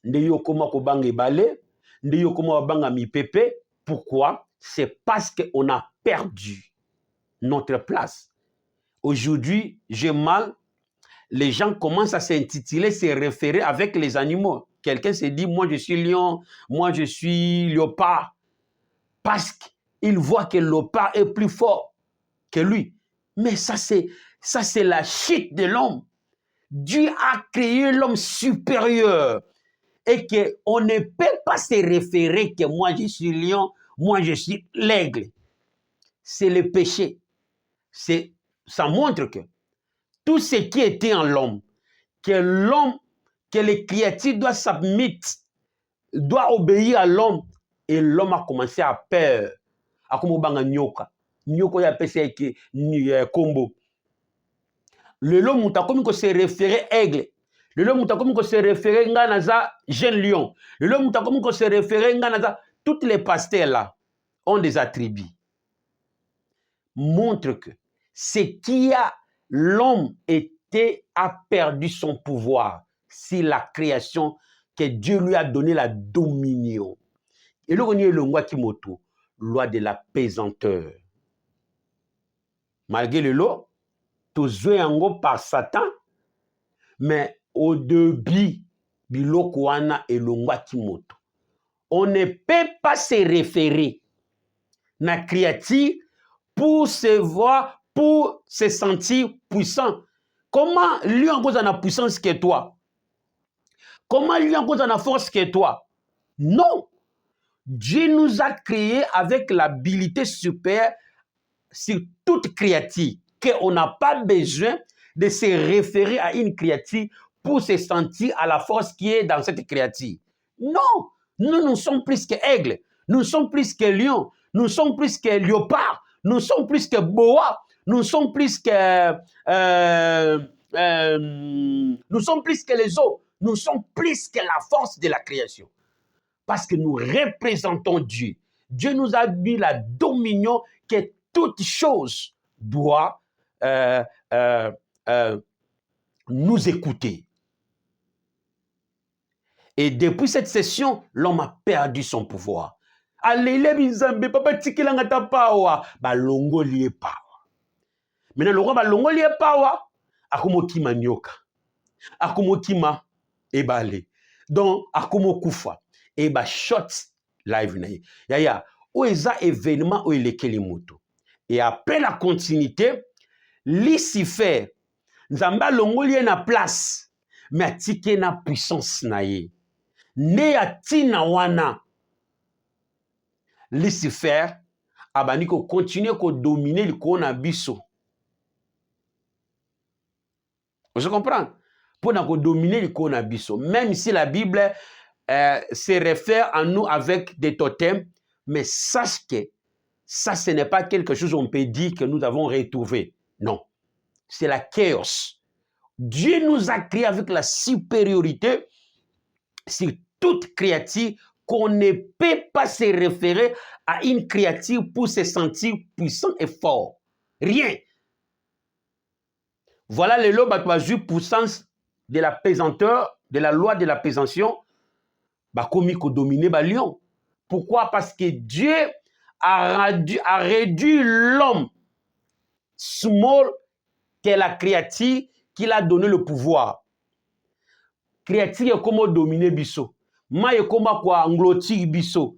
nde yokoma kobanga ebale, nde yokoma obanga mipepe. Pourquoi? C'est parce qu'on a perdu notre place. Aujourd'hui, j'ai mal. Les gens commencent à s'intituler, se référer avec les animaux. Quelqu'un se dit, moi je suis lion, moi je suis léopard. Parce qu'il voit que le léopard est plus fort que lui. Mais ça c'est la chute de l'homme. Dieu a créé l'homme supérieur et qu'on ne peut pas se référer que moi je suis lion, moi je suis l'aigle. C'est le péché. Ça montre que tout ce qui était en l'homme, que les créatures doivent submettre, doivent obéir à l'homme, et l'homme a commencé à peur. A comme banga nyoka. Nyoka ya pese ki kombo. Le l'homme muta comme que se référer aigle. Le l'homme muta comme que se référer nganaza jeune lion. Le l'homme muta comme que se référer nganaza. Toutes les pasteurs là ont des attributs. Montre que ce qui a l'homme a perdu son pouvoir. C'est la création que Dieu lui a donné la dominion. Et là, on y est le loi Kimoto, loi de la pesanteur. Malgré le lot, tout joué en gros par Satan, mais au début, Bilokwana et Longwa Kimoto. On ne peut pas se référer à la créature pour se voir, pour se sentir puissant. Comment lui en cause a la puissance que toi? Comment lui en cause a la force que toi? Non. Dieu nous a créés avec l'habilité supérieure sur toute créature, qu'on n'a pas besoin de se référer à une créature pour se sentir à la force qui est dans cette créature. Non, nous sommes plus que aigles, nous sommes plus que lions, nous sommes plus que léopards, nous sommes plus que boa, nous sommes plus que les eaux, nous sommes plus que la force de la création. Parce que nous représentons Dieu. Dieu nous a mis la dominion que toute chose doit nous écouter. Et depuis cette session, l'homme a perdu son pouvoir. Alele bizambe papa tikilanga ta pawa ba longo lié pawa. Maintenant le roi ba longo lié pawa akomo kima nyoka. Akomo kima ebale. Donc akomo kufa et ba shot live na ye. Yaya oeza événement o elekeli moto. Et après la continuité, Lucifer nzambe alongoli ye na place me atiki ye na puissance na ye nde ya ntina wana Lucifer abandi kokontinue kodomine likolo na biso. Vous comprenez? Pour dominer likolo na biso. Même si la Bible se réfère à nous avec des totems, mais sache que ça, ce n'est pas quelque chose on peut dire que nous avons retrouvé. Non. C'est la chaos. Dieu nous a créés avec la supériorité sur toute créature qu'on ne peut pas se référer à une créature pour se sentir puissant et fort. Rien. Voilà le lot de puissance de la pesanteur, de la loi de la pesation, comme il dominer le lion. Pourquoi? Parce que Dieu a réduit l'homme small, qui est la créature qu'il a donné le pouvoir. Créature est comme dominer biso. Ma est comme quoi engloutir biso.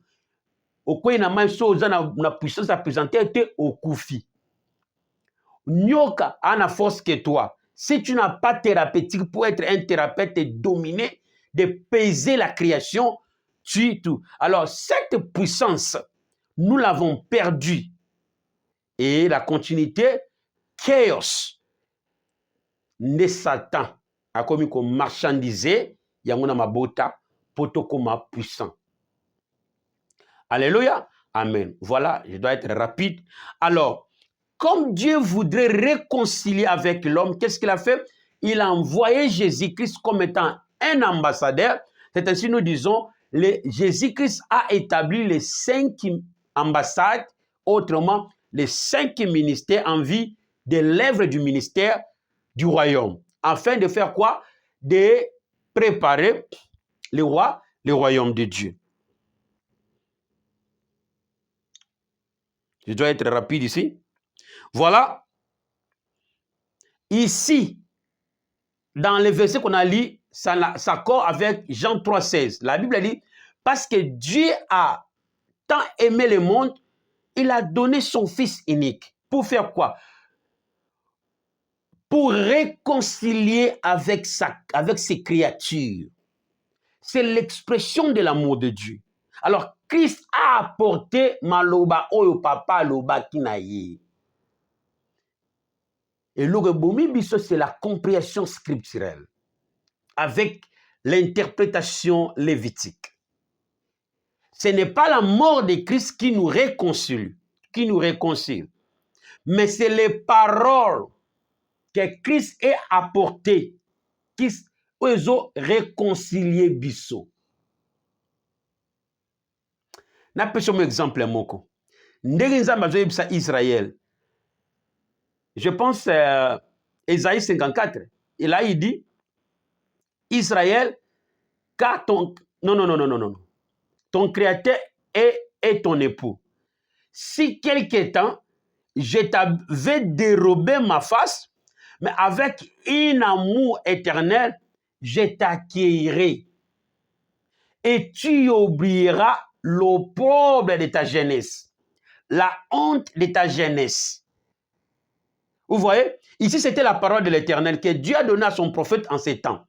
Au quoi il a chose na puissance à présenter au koufi. Nyoka a la force que toi. Si tu n'as pas thérapeutique pour être un thérapeute et dominer, de peser la création, tu tout. Alors cette puissance, nous l'avons perdue. Et la continuité, chaos, ne Satan a commis comme marchandisé, yangona mabota, poto comme puissant. Alléluia. Amen. Voilà, je dois être rapide. Alors, comme Dieu voudrait réconcilier avec l'homme, qu'est-ce qu'il a fait? Il a envoyé Jésus-Christ comme étant un ambassadeur. C'est ainsi nous disons, Jésus-Christ a établi les 5 ambassades, autrement, les 5 ministères en vue de l'œuvre du ministère du royaume. Afin de faire quoi? De préparer le royaume de Dieu. Je dois être rapide ici. Voilà. Ici, dans les versets qu'on a lus, ça s'accorde avec Jean 3,16. La Bible dit, parce que Dieu a tant aimé le monde, il a donné son Fils unique. Pour faire quoi? Pour réconcilier avec ses créatures. C'est l'expression de l'amour de Dieu. Alors, Christ a apporté maloba oyo papa loba kinaye. Et le c'est la compréhension scripturelle avec l'interprétation lévitique. Ce n'est pas la mort de Christ qui nous réconcilie, mais c'est les paroles que Christ a apportées qui ont réconcilié biso. Na pesa un exemple moko. Ndenge nzambe azoyebisa Israël. Je pense Ésaïe 54. Il a dit Israël, car ton créateur est ton époux. Si quelque temps je t'avais dérobé ma face, mais avec un amour éternel, je t'accueillerai. Et tu oublieras l'opprobre de ta jeunesse, la honte de ta jeunesse. Vous voyez, ici c'était la parole de l'Éternel que Dieu a donnée à son prophète en ces temps.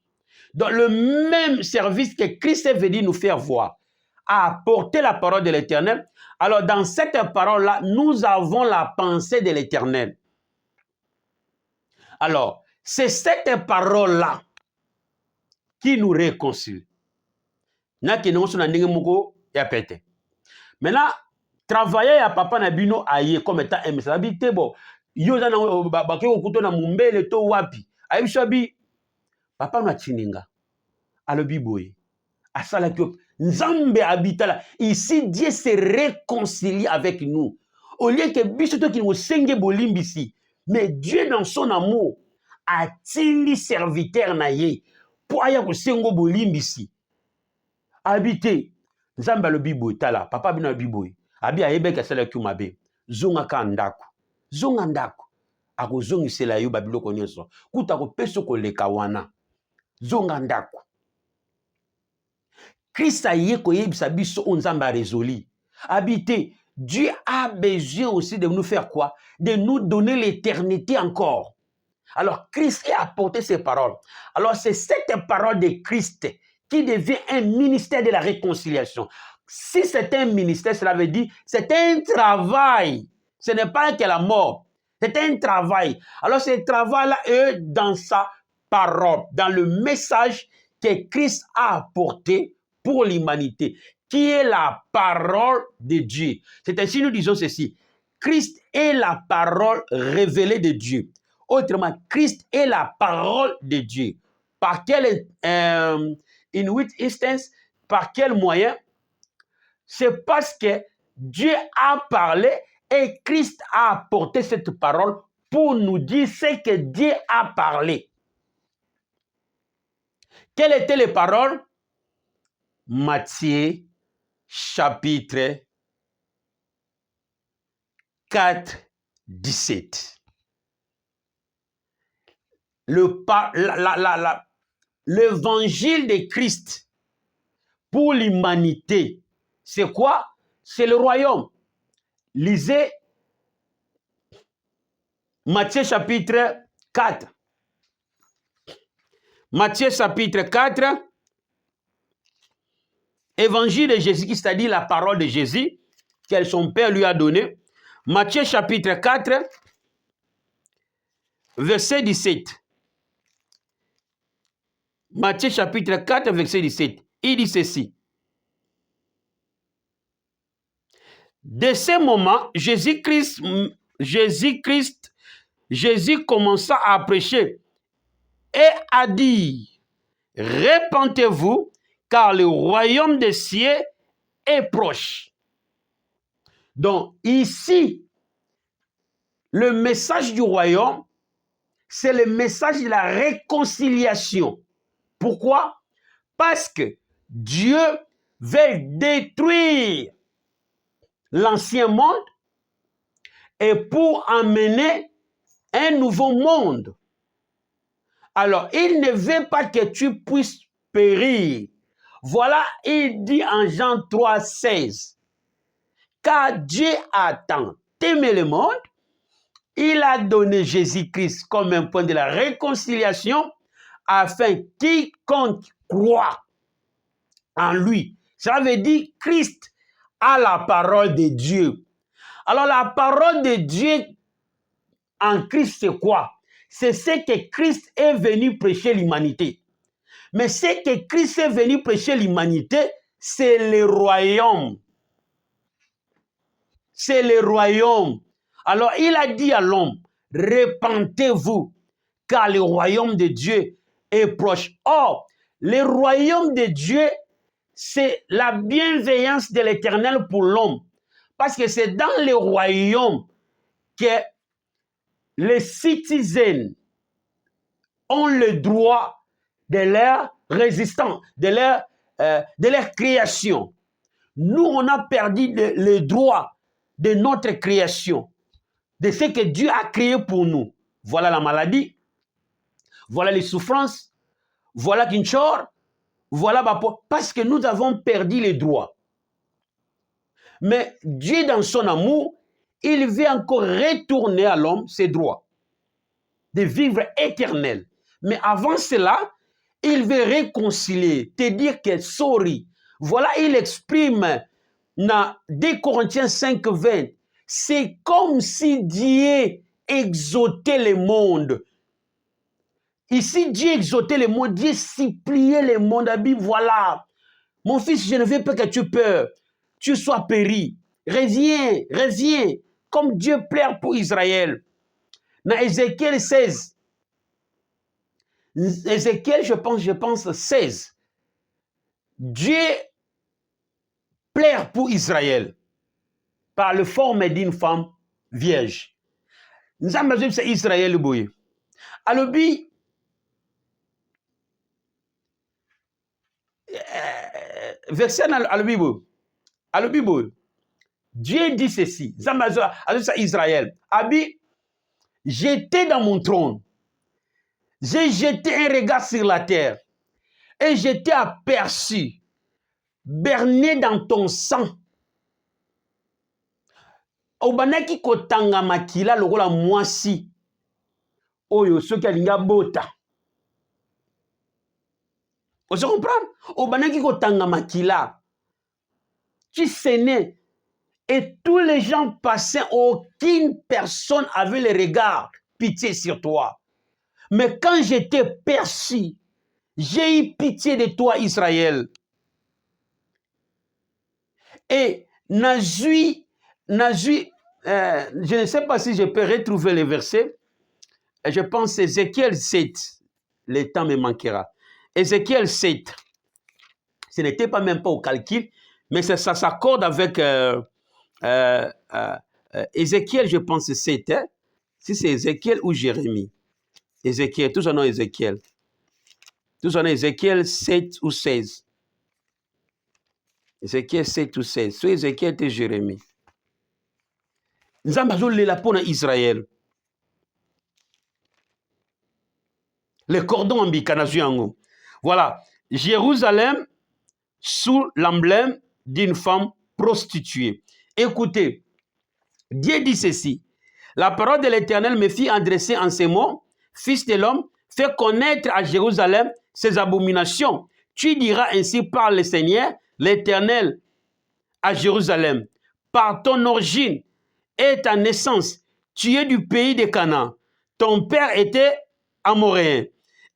Dans le même service que Christ est venu nous faire voir, à apporter la parole de l'Éternel. Alors dans cette parole-là, nous avons la pensée de l'Éternel. Alors, c'est cette parole-là qui nous réconcilie. Maintenant, travailler à papa Nabino aye comme étant un message. Bon, yoza na baké okuto na mumbele to wapi. Aïshabi papa na chininga. Alobi boye. Asala kyo nzambe habitala. Ici Dieu se réconcilie avec nous. Au lieu que biso to ki ngo senge bolimbisi, mais Dieu dans son amour a tindi serviteur na ye pour aya ko sengo bolimbisi. Habité nzambe alobi boye tala papa bino alobi boye. Abi ayebe ka sala kyo mabe. Zonga ka ndako. Zonga ndako. Ako zongi sela yo babiloko nyonso. Kuta ko peso ko leka wana. Zonga ndako. Christ a yé koyebisa biso onzamba résolu. Habité, Dieu a besoin aussi de nous faire quoi? De nous donner l'éternité encore. Alors, Christ a apporté ces paroles. Alors, c'est cette parole de Christ qui devient un ministère de la réconciliation. Si c'est un ministère, cela veut dire c'est un travail. Ce n'est pas que la mort. C'est un travail. Alors, ce travail-là est dans sa parole, dans le message que Christ a apporté pour l'humanité, qui est la parole de Dieu. C'est ainsi nous disons ceci. Christ est la parole révélée de Dieu. Autrement, Christ est la parole de Dieu. Par quel in which instance, par quel moyen? C'est parce que Dieu a parlé et Christ a apporté cette parole pour nous dire ce que Dieu a parlé. Quelles étaient les paroles? Matthieu chapitre 4, 17. L'évangile de Christ pour l'humanité, c'est quoi? C'est le royaume. Lisez Matthieu chapitre 4. Matthieu chapitre 4, évangile de Jésus-Christ, c'est-à-dire la parole de Jésus que son Père lui a donnée. Matthieu chapitre 4, verset 17. Matthieu chapitre 4, verset 17. Il dit ceci. De ce moment, Jésus commença à prêcher et à dire, répentez-vous, car le royaume des cieux est proche. Donc ici, le message du royaume, c'est le message de la réconciliation. Pourquoi? Parce que Dieu veut détruire l'ancien monde et pour emmener un nouveau monde. Alors, il ne veut pas que tu puisses périr. Voilà, il dit en Jean 3, 16. Car Dieu a tant aimé le monde, il a donné Jésus-Christ comme un point de la réconciliation, afin quiconque croit en lui. Ça veut dire Christ a la parole de Dieu. Alors la parole de Dieu en Christ, c'est quoi? C'est ce que Christ est venu prêcher l'humanité. Mais ce que Christ est venu prêcher l'humanité, c'est le royaume. C'est le royaume. Alors il a dit à l'homme, repentez-vous, car le royaume de Dieu est proche. Or, le royaume de Dieu, c'est la bienveillance de l'Éternel pour l'homme. Parce que c'est dans le royaume que les citoyens ont le droit de leur résistance, de leur création. Nous, on a perdu le droit de notre création, de ce que Dieu a créé pour nous. Voilà la maladie, voilà les souffrances, voilà Kinshor, voilà parce que nous avons perdu les droits. Mais Dieu, dans son amour, il veut encore retourner à l'homme ses droits de vivre éternel. Mais avant cela, il veut réconcilier, te dire que sorry. Voilà, il exprime dans 2 Corinthiens 5, 20. C'est comme si Dieu exhortait le monde. Ici, Dieu exhortait le monde, Dieu suppliait le monde. La Bible, voilà. Mon fils, je ne veux pas que tu peurs, tu sois péri. Reviens, reviens, comme Dieu pleure pour Israël. Dans Ézéchiel 16, Ézéchiel, je pense 16, Dieu pleure pour Israël par le forme d'une femme vierge. Nous avons besoin de Israël. Alors, verset dans la Bible, Dieu dit ceci, Israël, Abi, j'étais dans mon trône, j'ai jeté un regard sur la terre et j'étais aperçu, berné dans ton sang. Obanaki kotanga makila lokola mwasi, oyo soki alinga bota. Vous comprenez? Au banaki kotanga makila. Tu saignais. Et tous les gens passaient, aucune personne avait le regard pitié sur toi. Mais quand j'étais perçu, j'ai eu pitié de toi, Israël. Et je ne sais pas si je peux retrouver les versets. Je pense Ézéchiel 7. Le temps me manquera. Ézéchiel 7. Ce n'était pas même pas au calcul, mais ça s'accorde avec Ézéchiel, je pense 7. Hein? Si c'est Ézéchiel ou Jérémie. Ézéchiel, tous en ont Ézéchiel. Tous en ont Ézéchiel 7 ou 16. Ézéchiel 7 ou 16. Soit Ézéchiel et Jérémie. Nous avons la pour Israël. Les cordons en bicanazuango. Voilà. Jérusalem sous l'emblème d'une femme prostituée. Écoutez, Dieu dit ceci. La parole de l'Éternel me fit adresser en ces mots. Fils de l'homme, fais connaître à Jérusalem ses abominations. Tu diras ainsi par le Seigneur, l'Éternel, à Jérusalem. Par ton origine et ta naissance, tu es du pays de Canaan. Ton père était amoréen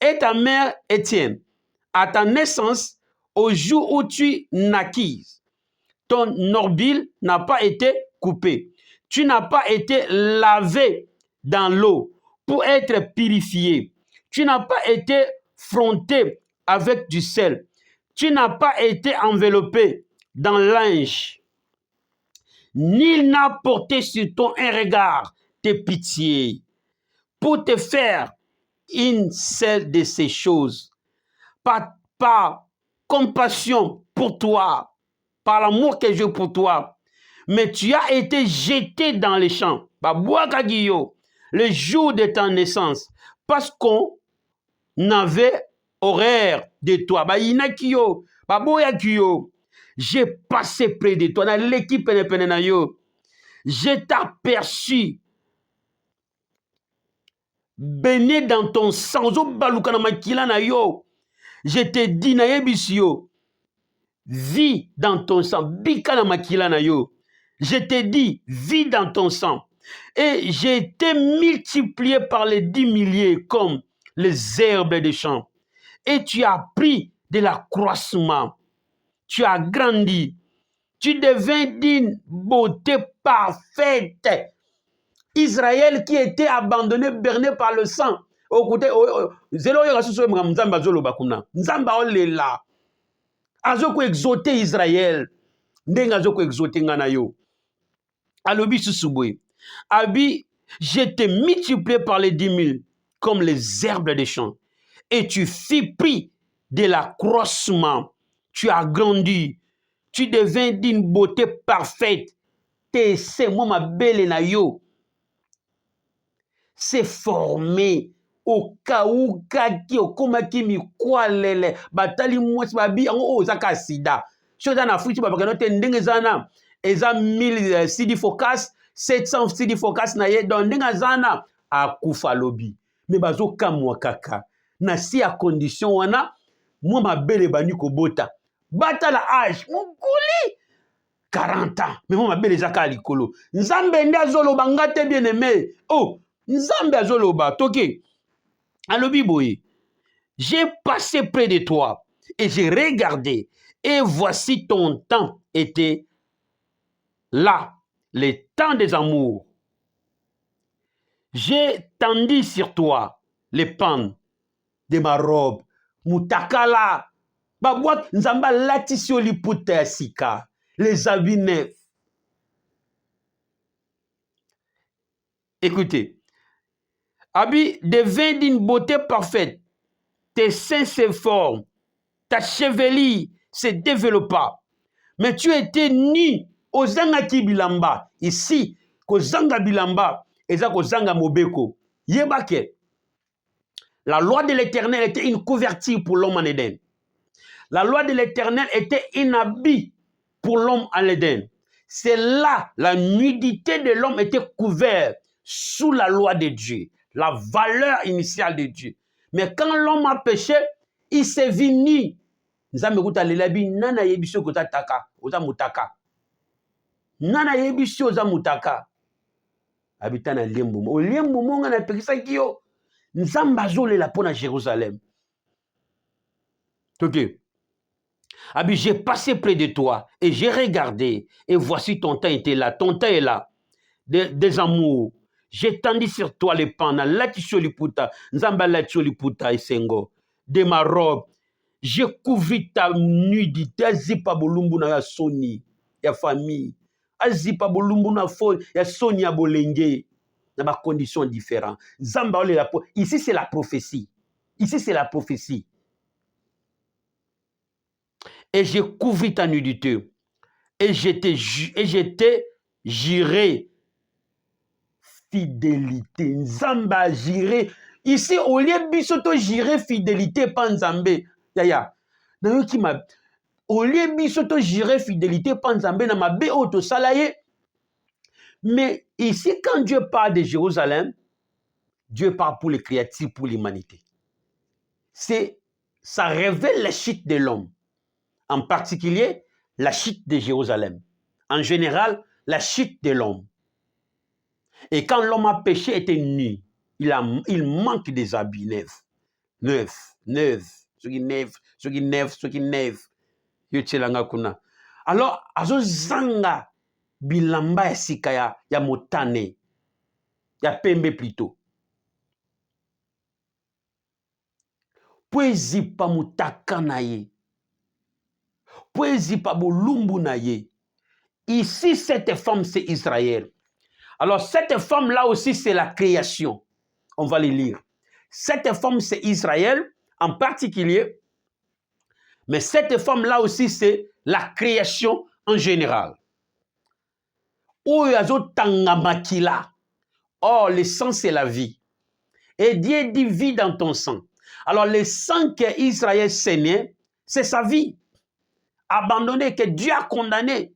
et ta mère Étienne. À ta naissance, au jour où tu naquis, ton nombril n'a pas été coupé. Tu n'as pas été lavé dans l'eau pour être purifié. Tu n'as pas été fronté avec du sel. Tu n'as pas été enveloppé dans linge. Nul n'a porté sur toi un regard de pitié pour te faire une seule de ces choses. Par compassion pour toi, par l'amour que j'ai pour toi, mais tu as été jeté dans les champs, le jour de ta naissance, parce qu'on avait horreur de toi. J'ai passé près de toi, dans l'équipe, je t'ai aperçu, baigné dans ton sang, je te dis, vis dans ton sang. Je te dis, vis dans ton sang. Et j'ai été multiplié par les 10 milliers comme les herbes des champs. Et tu as pris de l'accroissement. Tu as grandi. Tu devins d'une beauté parfaite. Israël qui était abandonné, berné par le sang. Écoutez, azoko exauté Israël ndenge azoko exauté ngana yo alobi susubwe abi je t'ai multiplié par les 10 000 comme les herbes des champs et tu fis pris de l'accroissement, tu as grandi, tu devins d'une beauté parfaite. C'est moi ma belle na yo c'est formé au cas où kaki okomaki mikwalele batali mwasi babi yango ozaka sida chose na Afrique babakano te ndenge zana eza 1000 CD focus 700 CD focus na ye donc ndenge zana akufa lobi mais bazokamwa kaka na si ya condition wana mwa mabele bani kobota batala âge mokuli 40 ans mais mwa mabele ezaka likolo nzambe nde azoloba ngate bien aimé oh nzambe azoloba toke alobi boye j'ai passé près de toi et j'ai regardé et voici ton temps était là, le temps des amours. J'ai tendu sur toi les pans de ma robe mutakala babwak nzamba latisi liputa ya sika les habits neufs. Écoutez, habit devint d'une beauté parfaite. Tes seins se forment, ta chevelure se développa. Mais tu étais nu aux zanga bilamba. Ici, ko zanga bilamba, eza ko zanga mobeko. Yebake. La loi de l'Éternel était une couverture pour l'homme en Éden. La loi de l'Éternel était un habit pour l'homme en Éden. C'est là la nudité de l'homme était couverte sous la loi de Dieu. la valeur initiale de Dieu. Mais quand l'homme a péché, il s'est vu nu. Nzambe kuta lelabi nana yebisho kota taka, oza mutaka. Nana yebisho oza mutaka. Habitana liembo. O liembo monga na pekisa kiyo. Nzambe azolela pona Jérusalem. Ok. Abi, j'ai passé près de toi et j'ai regardé et voici ton teint était là. Ton teint est là. Des amours. J'ai tendu sur toi les panas. Laticholiputa. Nzamba laticholiputa esengo. De ma robe. J'ai couvert ta nudité. Azipa bolumbu na ya soni. Ya famille. Azipa bolumbu na fo. Ya soni ya bolenge. Dans ma condition différente. Nzamba ole la. Ici c'est la prophétie. Ici c'est la prophétie. Et j'ai couvert ta nudité. Et j'étais juré fidélité. Nzamba juré. Ici, au lieu bisoto juré fidélité, pas Nzambe. Yaya. Au lieu bisoto juré fidélité, pas Nzambe, na ma be auto salaye. Mais ici, quand Dieu parle de Jérusalem, Dieu parle pour les créatures, pour l'humanité. Ça révèle la chute de l'homme. En particulier, la chute de Jérusalem. En général, la chute de l'homme. Et quand l'homme a péché, était nu. Il manque des habits neufs. Neufs. Ce qui neuf. Alors, azo zanga bilamba ya sika ya motane. Ya pembe plutôt. Poezi pa mutaka na ye. Poezi pa bolumbu na ye. Ici, cette femme, c'est Israël. Alors, cette femme-là aussi, c'est la création. On va les lire. Cette femme, c'est Israël, en particulier. Mais cette femme-là aussi, c'est la création en général. Oh, le sang, c'est la vie. Et Dieu dit vie dans ton sang. Alors, le sang qu'Israël saignait, c'est sa vie. Abandonné, que Dieu a condamné.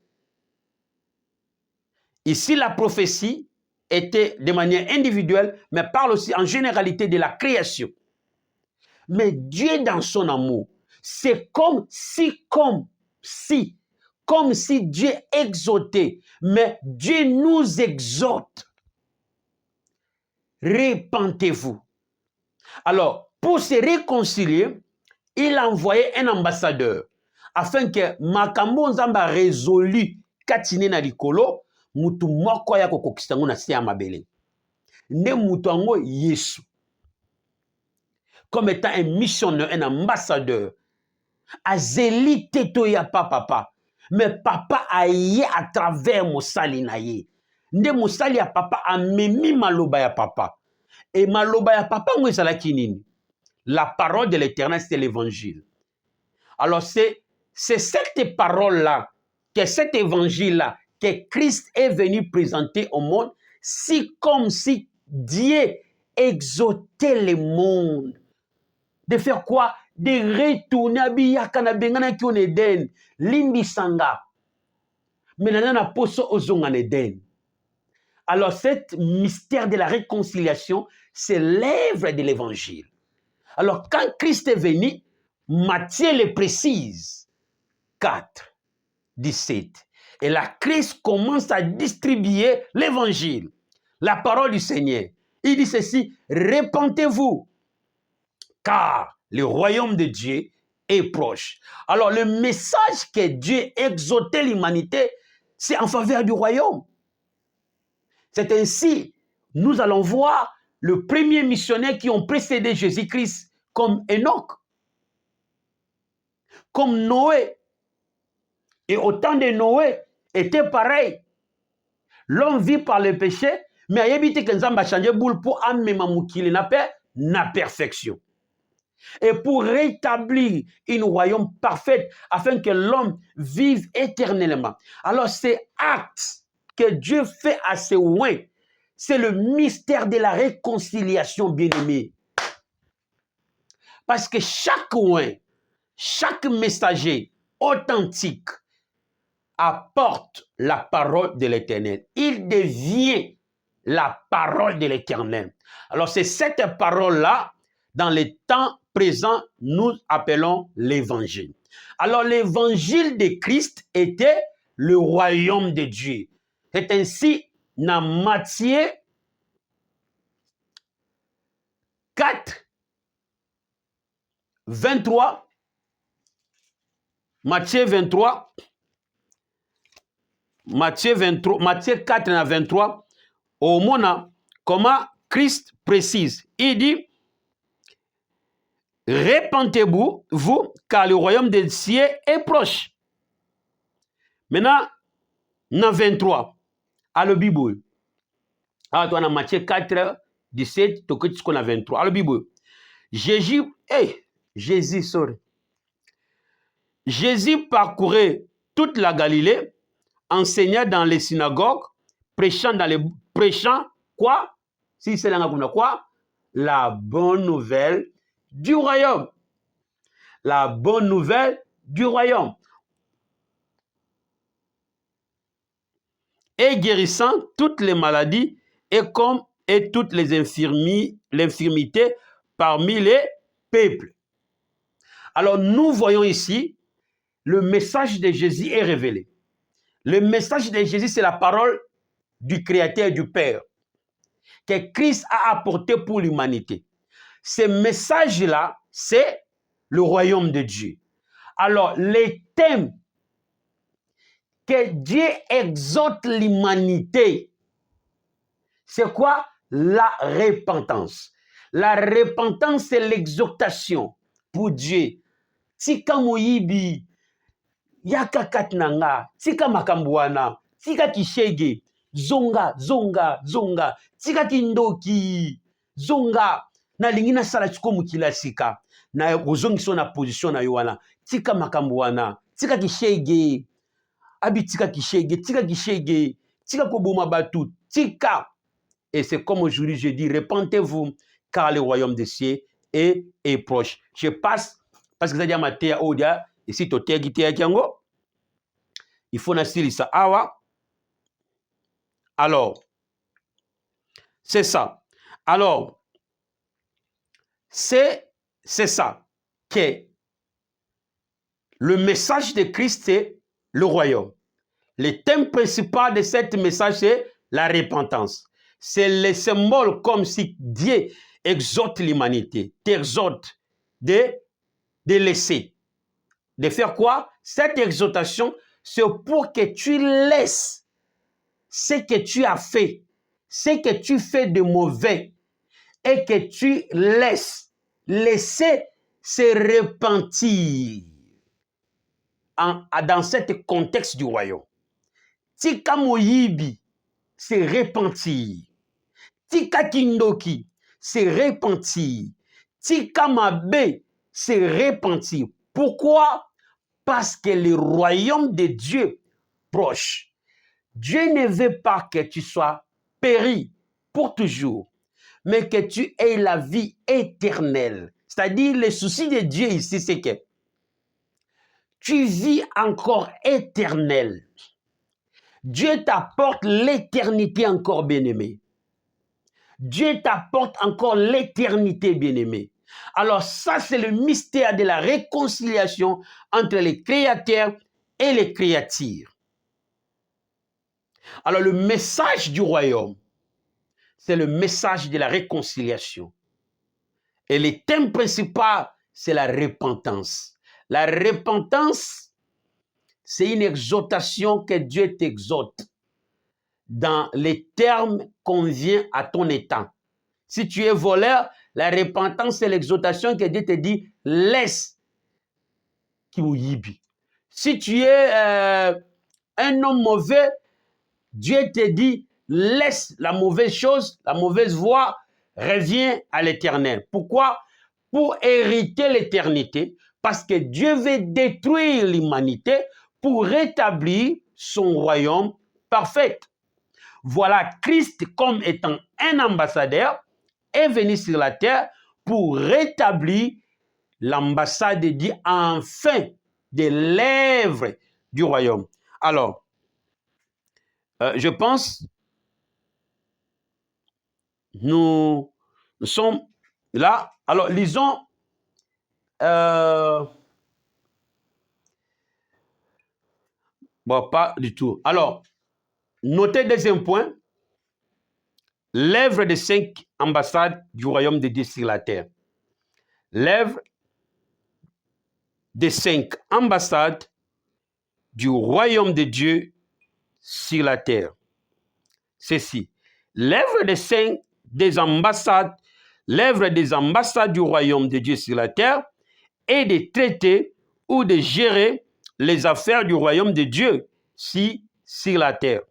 Ici, la prophétie était de manière individuelle, mais parle aussi en généralité de la création. Mais Dieu, dans son amour, c'est comme si Dieu exhortait, mais Dieu nous exhorte. Repentez-vous. Alors, pour se réconcilier, il a envoyé un ambassadeur afin que Makambo Nzamba résolu katine na likolo mutu moko ya kokokisa ngo na se ya mabele. Ne mutu ango Yesu. Comme étant un missionnaire, un ambassadeur. Azeli teto ya papa. Mais papa aye à travers mosali na ye. Nde mosali ya papa amemi maloba ya papa. Et maloba ya papa ngo ezalaki nini? La parole de l'Éternel, c'est l'évangile. Alors c'est cette parole-là, que cet évangile-là, que Christ est venu présenter au monde, comme si Dieu exhortait le monde. De faire quoi? De retourner à Biyakana Bengana Kion Eden, Limbisanga. Mais n'a poso ozongan Eden. Alors, cet mystère de la réconciliation, c'est l'œuvre de l'évangile. Alors, quand Christ est venu, Matthieu le précise. 4, 17. Et la Christ commence à distribuer l'évangile, la parole du Seigneur. Il dit ceci, repentez-vous, car le royaume de Dieu est proche. Alors, le message que Dieu exhortait l'humanité, c'est en faveur du royaume. C'est ainsi, nous allons voir le premier missionnaire qui ont précédé Jésus-Christ, comme Enoch, comme Noé. Et au temps de Noé, était pareil. L'homme vit par le péché, mais il y a que Nzamba changé boule pour amener na perfection. Et pour rétablir une royaume parfaite, afin que l'homme vive éternellement. Alors, c'est acte que Dieu fait à ses oins. C'est le mystère de la réconciliation, bien-aimé. Parce que chaque oin, chaque messager authentique apporte la parole de l'Éternel. Il devient la parole de l'Éternel. Alors c'est cette parole-là, dans les temps présents, nous appelons l'évangile. Alors l'évangile de Christ était le royaume de Dieu. C'est ainsi dans Matthieu 4, 23, Matthieu 23, Matthieu 4 23, au moment comment Christ précise. Il dit, répentez-vous, car le royaume des cieux est proche. Maintenant, dans 23, à la Bible. Alors, dans Matthieu 4, 17, tu as 23. À la Bible. Jésus parcourait toute la Galilée, enseignant dans les synagogues, prêchant quoi? Si c'est là quoi? La bonne nouvelle du royaume. La bonne nouvelle du royaume. Et guérissant toutes les maladies et toutes les infirmités parmi les peuples. Alors nous voyons ici, le message de Jésus est révélé. Le message de Jésus, c'est la parole du Créateur et du Père que Christ a apporté pour l'humanité. Ce message-là, c'est le royaume de Dieu. Alors, les thèmes que Dieu exhorte l'humanité, c'est quoi? La repentance. La repentance, c'est l'exhortation pour Dieu. Tika moyibi, yaka katnanga, tika makambwana, tika kishege, zonga, tika kindoki, zonga, na lingina sala chikomu kilasika, na uzongiso na position na yowana, tika makambwana, tika kishege, abi tika kishege, tika koboma batu, tika. Et c'est comme aujourd'hui je dis, repentez-vous, car le royaume des cieux est proche. Je passe, parce que ça dit à ma terre, et si tu t'es guité à Kiango, il faut nasiri ça. Awa. Alors, c'est ça. Alors, c'est ça que le message de Christ, c'est le royaume. Le thème principal de ce message, c'est la repentance. C'est le symbole comme si Dieu exhorte l'humanité, t'exhorte de laisser. De faire quoi? Cette exhortation, c'est pour que tu laisses ce que tu as fait, ce que tu fais de mauvais, et que tu laisser se repentir dans ce contexte du royaume. Tika moyibi, se repentir. Tika kindoki, se repentir. Tika mabe, se repentir. Pourquoi? Parce que le royaume de Dieu proche. Dieu ne veut pas que tu sois péri pour toujours, mais que tu aies la vie éternelle. C'est-à-dire, le souci de Dieu ici, c'est que tu vis encore éternel. Dieu t'apporte l'éternité encore, bien-aimé. Dieu t'apporte encore l'éternité, bien-aimé. Alors ça, c'est le mystère de la réconciliation entre les créateurs et les créatures. Alors le message du royaume, c'est le message de la réconciliation. Et le thème principal, c'est la repentance. La repentance, c'est une exhortation que Dieu t'exhorte dans les termes convient à ton état. Si tu es voleur, la repentance, c'est l'exhortation que Dieu te dit, laisse Kimuyibi. Si tu es un homme mauvais, Dieu te dit, laisse la mauvaise chose, la mauvaise voie, reviens à l'éternel. Pourquoi? Pour hériter l'éternité, parce que Dieu veut détruire l'humanité pour rétablir son royaume parfait. Voilà, Christ, comme étant un ambassadeur, est venu sur la terre pour rétablir l'ambassade de Dieu enfin des lèvres du royaume. Alors, je pense nous sommes là. Alors, lisons bon, pas du tout. Alors, notez deuxième point, l'œuvre des 5 ambassades du royaume de Dieu sur la terre. L'œuvre des 5 ambassades du royaume de Dieu sur la terre. Ceci, l'œuvre des ambassades du royaume de Dieu sur la terre est de traiter ou de gérer les affaires du royaume de Dieu sur la terre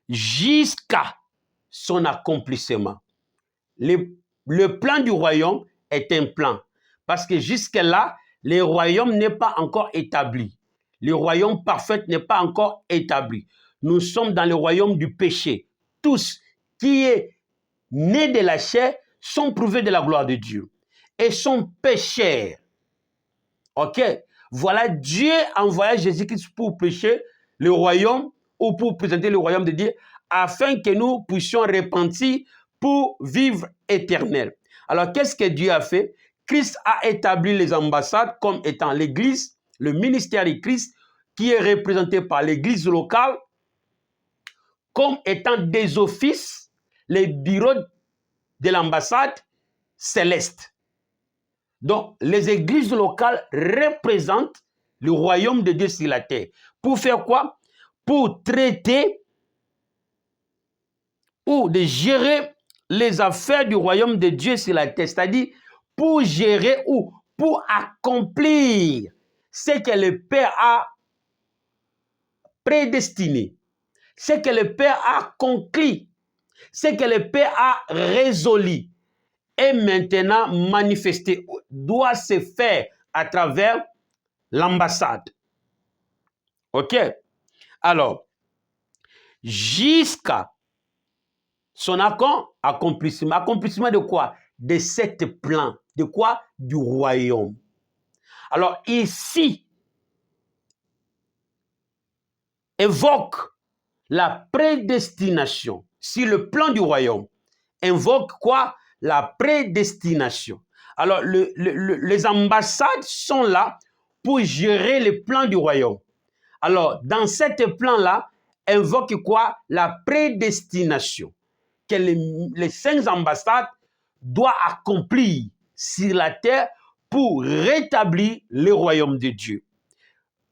jusqu'à son accomplissement. Le plan du royaume est un plan parce que jusque-là, le royaume n'est pas encore établi. Le royaume parfait n'est pas encore établi. Nous sommes dans le royaume du péché. Tous qui est nés de la chair sont privés de la gloire de Dieu et sont pécheurs. Ok? Voilà, Dieu envoya Jésus-Christ pour prêcher le royaume ou pour présenter le royaume de Dieu afin que nous puissions repentir pour vivre éternel. Alors, qu'est-ce que Dieu a fait? Christ a établi les ambassades comme étant l'Église, le ministère de Christ, qui est représenté par l'Église locale, comme étant des offices, les bureaux de l'ambassade céleste. Donc, les églises locales représentent le royaume de Dieu sur la terre. Pour faire quoi? Pour traiter ou de gérer les affaires du royaume de Dieu sur la terre. C'est-à-dire, pour gérer ou pour accomplir ce que le Père a prédestiné, ce que le Père a conclu, ce que le Père a résolu et maintenant manifesté, doit se faire à travers l'ambassade. OK? Alors, jusqu'à son accomplissement. Accomplissement de quoi? De cet plan. De quoi? Du royaume. Alors, ici, évoque la prédestination. Si le plan du royaume invoque quoi? La prédestination. Alors, les ambassades sont là pour gérer le plan du royaume. Alors, dans cet plan-là, invoque quoi? La prédestination que les 5 ambassades doivent accomplir sur la terre pour rétablir le royaume de Dieu.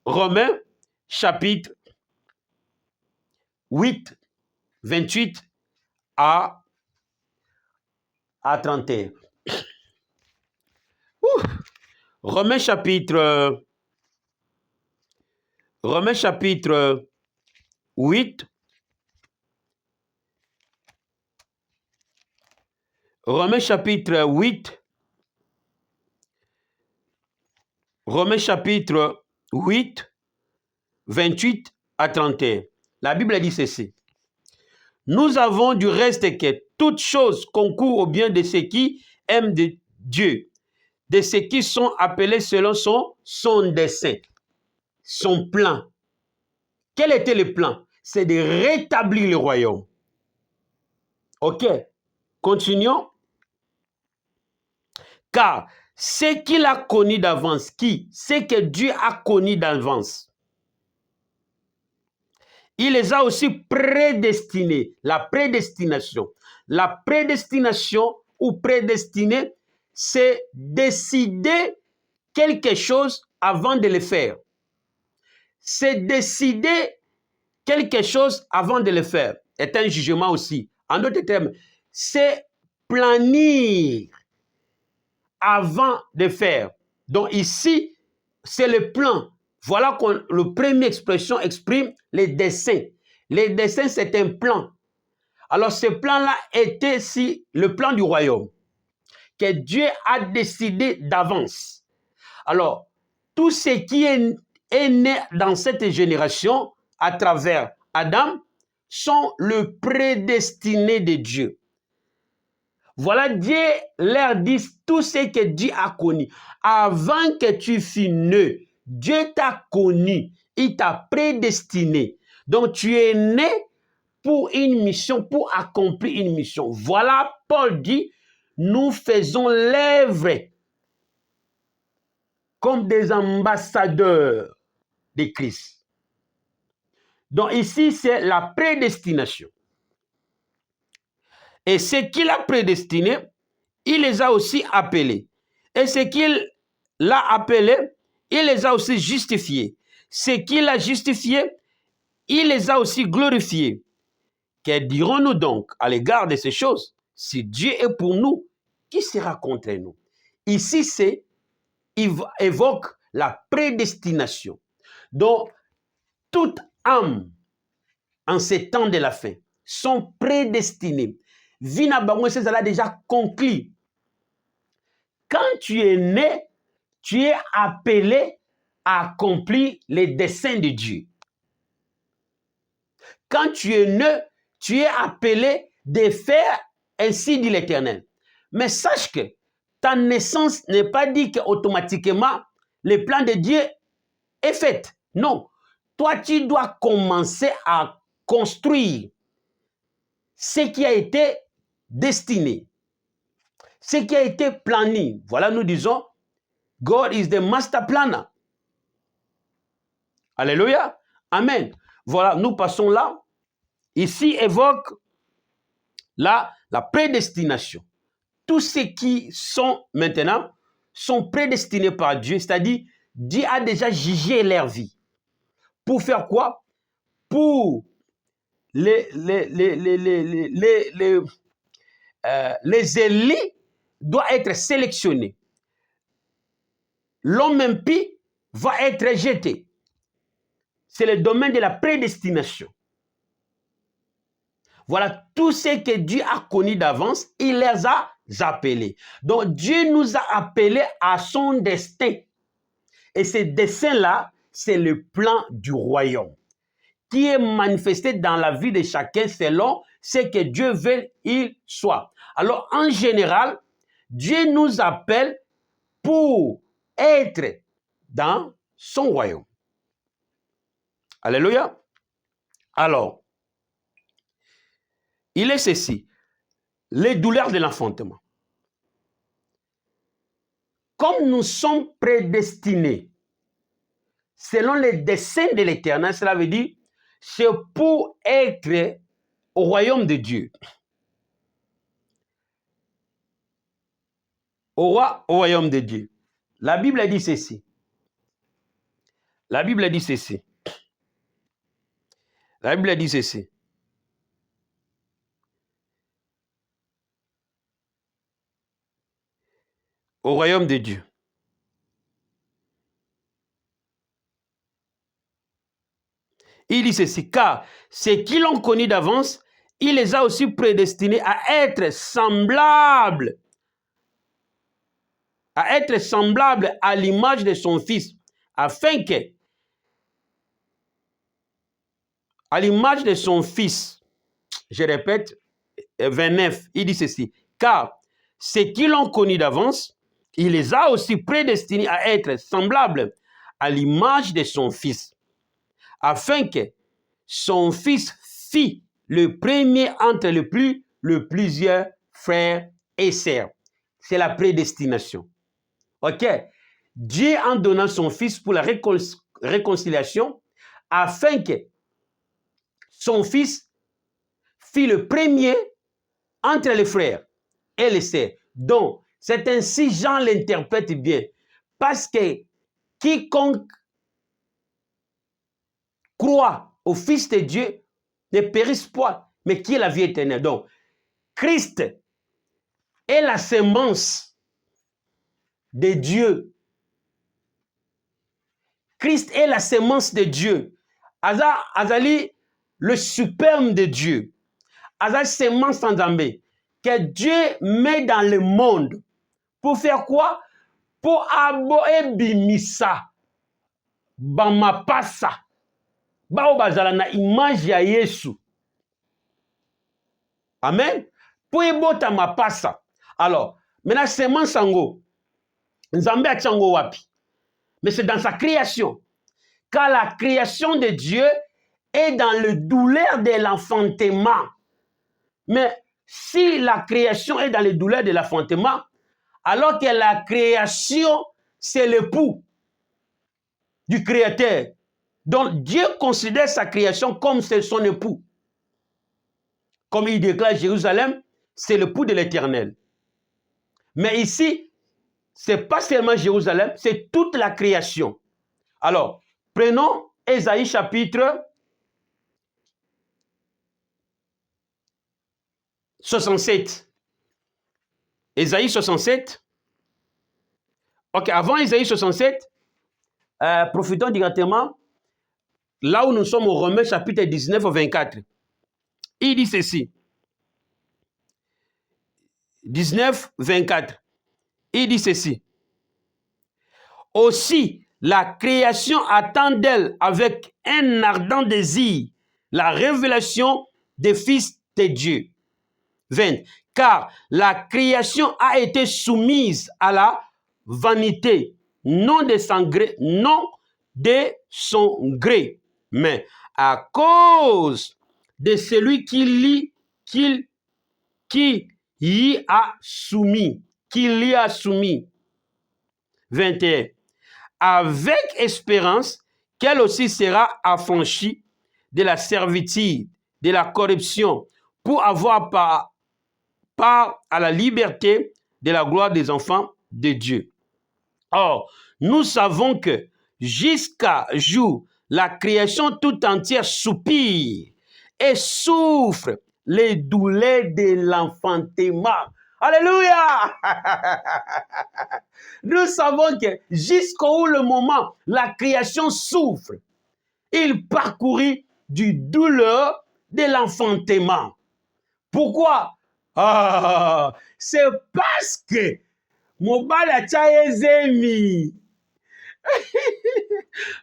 Romains, chapitre 8, 28 à 31. Romains chapitre 8. Romains chapitre 8. Romains chapitre 8, 28 à 31. La Bible dit ceci. Nous avons du reste que toute chose concourt au bien de ceux qui aiment Dieu, de ceux qui sont appelés selon son dessein, son plan. Quel était le plan? C'est de rétablir le royaume. Ok, continuons. Car ce qu'il a connu d'avance, ce que Dieu a connu d'avance, il les a aussi prédestinés. La prédestination. La prédestination ou prédestiner, c'est décider quelque chose avant de le faire. C'est décider quelque chose avant de le faire. C'est un jugement aussi. En d'autres termes, c'est planir avant de faire. Donc ici, c'est le plan. Voilà que la première expression exprime les desseins. Les desseins, c'est un plan. Alors ce plan-là était le plan du royaume que Dieu a décidé d'avance. Alors, tout ce qui est né dans cette génération à travers Adam sont le prédestiné de Dieu. Voilà, Dieu leur dit tout ce que Dieu a connu. Avant que tu fus né, Dieu t'a connu, il t'a prédestiné. Donc tu es né pour une mission, pour accomplir une mission. Voilà, Paul dit, nous faisons l'œuvre comme des ambassadeurs de Christ. Donc ici, c'est la prédestination. Et ce qu'il a prédestiné, il les a aussi appelés. Et ce qu'il a appelé, il les a aussi justifiés. Ce qu'il a justifié, il les a aussi glorifiés. Que dirons-nous donc à l'égard de ces choses? Si Dieu est pour nous, qui sera contre nous? Ici, il évoque la prédestination. Donc, toute âme en ces temps de la fin sont prédestinées. Vina bango c'est déjà conclu. Quand tu es né, tu es appelé à accomplir les desseins de Dieu. Quand tu es né, tu es appelé de faire ainsi dit l'Éternel. Mais sache que ta naissance n'est pas dit qu'automatiquement le plan de Dieu est fait. Non. Toi, tu dois commencer à construire ce qui a été destiné, ce qui a été plané. Voilà, nous disons, God is the master planner. Alléluia. Amen. Voilà, nous passons là. Ici évoque la prédestination. Tous ceux qui sont maintenant sont prédestinés par Dieu, c'est-à-dire Dieu a déjà jugé leur vie. Pour faire quoi? Pour les élus doivent être sélectionnés. L'homme impie va être jeté. C'est le domaine de la prédestination. Voilà, tout ce que Dieu a connu d'avance, il les a appelés. Donc Dieu nous a appelés à son destin. Et ce destin-là, c'est le plan du royaume qui est manifesté dans la vie de chacun selon ce que Dieu veut qu'il soit. Alors, en général, Dieu nous appelle pour être dans son royaume. Alléluia. Alors, il est ceci, les douleurs de l'enfantement. Comme nous sommes prédestinés selon les desseins de l'Éternel, cela veut dire c'est pour être au royaume de Dieu. Au royaume de Dieu. La Bible dit ceci. La Bible dit ceci. La Bible dit ceci. Au royaume de Dieu. Il dit ceci, car ceux qui l'ont connu d'avance, il les a aussi prédestinés à être semblables à l'image de son Fils, afin que, à l'image de son Fils, je répète, 29, il dit ceci, car ceux qui l'ont connu d'avance, il les a aussi prédestinés à être semblables à l'image de son Fils, afin que son Fils fît le premier entre le plusieurs frères et sœurs. C'est la prédestination. Ok? Dieu en donnant son Fils pour la réconciliation, afin que son Fils fît le premier entre les frères et les sœurs. Donc, c'est ainsi Jean l'interprète bien. Parce que quiconque croit au Fils de Dieu ne périsse pas, mais qui est la vie éternelle. Donc, Christ est la sémence de Dieu. Christ est la sémence de Dieu. Azali, le superbe de Dieu. Azali, sémence sans ambé. Que Dieu met dans le monde. Pour faire quoi? Pour aboe bimisa. Bamapasa. Bao bazala na image ya Yesu. Amen. Pour ebota mapasa. Alors, maintenant, sémence sango. Nzambe a tchango wapi. Mais c'est dans sa création. Car la création de Dieu est dans le douleur de l'enfantement. Mais si la création est dans les douleurs de l'enfantement, alors que la création, c'est l'époux du Créateur. Donc Dieu considère sa création comme c'est son époux. Comme il déclare Jérusalem, c'est l'époux de l'Éternel. Mais ici, ce n'est pas seulement Jérusalem, c'est toute la création. Alors, prenons Ésaïe chapitre 67. Ésaïe 67. Ok, avant Ésaïe 67, profitons directement là où nous sommes au Romains chapitre 19 au 24. Il dit ceci. 19, 24. Il dit ceci. Aussi, la création attend d'elle avec un ardent désir la révélation des fils de Dieu. 20. Car la création a été soumise à la vanité, non de son gré, mais à cause de celui qui y a soumis. 21. Avec espérance qu'elle aussi sera affranchie de la servitude, de la corruption, pour avoir part à la liberté de la gloire des enfants de Dieu. Or, nous savons que jusqu'à jour, la création tout entière soupire et souffre les douleurs de l'enfantement. Alléluia! Nous savons que jusqu'au moment, la création souffre. Il parcourit du douleur de l'enfantement. Pourquoi? C'est parce que Mobala Tchaezemi.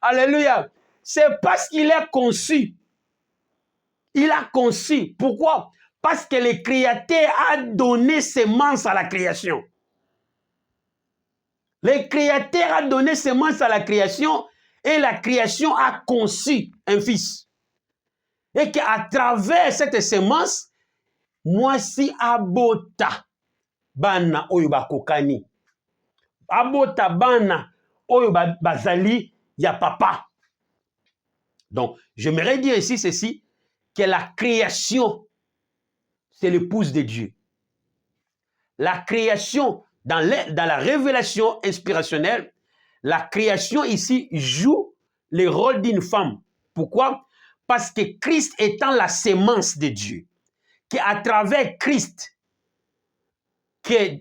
Alléluia. C'est parce qu'il est conçu. Il a conçu. Pourquoi? Parce que le Créateur a donné sémence à la création. Le Créateur a donné sémence à la création et la création a conçu un fils. Et qu'à travers cette sémence, moi si abota bana oyo bakokani. Abota bana oyo bazali ya papa. Donc, j'aimerais dire ici ceci, que la création, c'est l'épouse de Dieu. La création, dans la révélation inspirationnelle, la création ici joue le rôle d'une femme. Pourquoi? Parce que Christ étant la sémence de Dieu, qu'à travers Christ, que,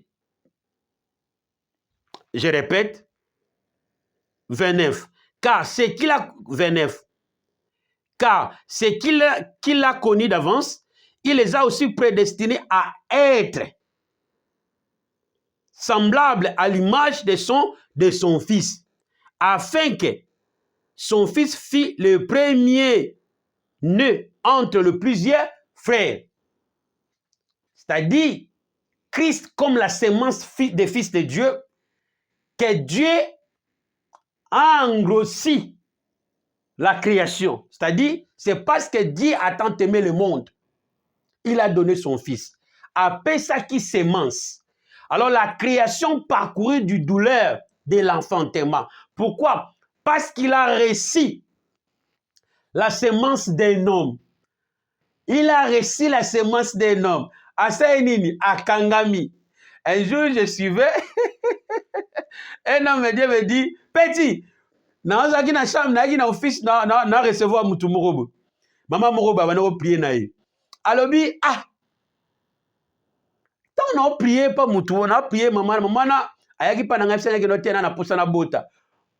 je répète, 29, car c'est qu'il a, 29, car c'est qu'il a connu d'avance, il les a aussi prédestinés à être semblables à l'image de son fils, afin que son fils fît le premier né entre les plusieurs frères. C'est-à-dire, Christ comme la sémence des fils de Dieu, que Dieu a engrossi la création. C'est-à-dire, c'est parce que Dieu a tant aimé le monde, il a donné son fils. Après ça qui sémence. Alors la création parcourut du douleur de l'enfantement. Pourquoi? Parce qu'il a reçu la sémence d'un homme. Il a reçu la sémence d'un homme. Asainini, Akangami. Un jour, je suivais, un homme me dit, petit, na na chambre, na office, na recevoir mutumorobo. Maman moroba, va nous prier na ye. Alobi, tant on a prié pas mutu, on a prié maman na ayaki pa na ngafisa na tena na posa na bota.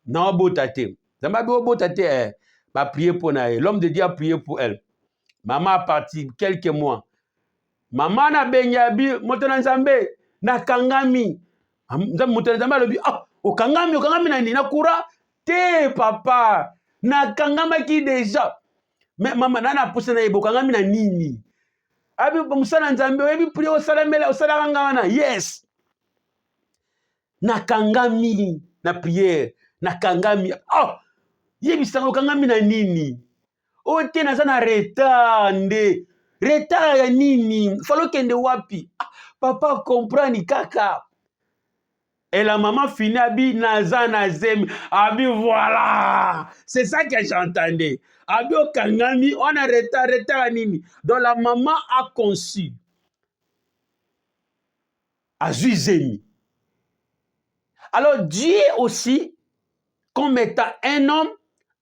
Na bota te. Zamba bi bota te ba prier pour na ye. L'homme de Dieu a prié pour elle. Maman a parti quelques mois. Maman na benyabi motona nzambe na kangami. Motona nzambe alobi okangami na ni na kura te papa. Na kangama ki déjà. Mais maman na posa na ye bokangami na nini? Abi musala nzambe webi prier osalamela osalanga yes. Nakangami na prière, nakangami. Yebi sango kangami na nini? oyo te naza na retard nde retard ya nini falo kende wapi papa comprendre kaka et la maman finit abi naza na zemi abi voilà c'est ça que j'entendais abi okangami on a retard nini donc la maman a conçu azui zemi. Alors Dieu aussi comme étant un homme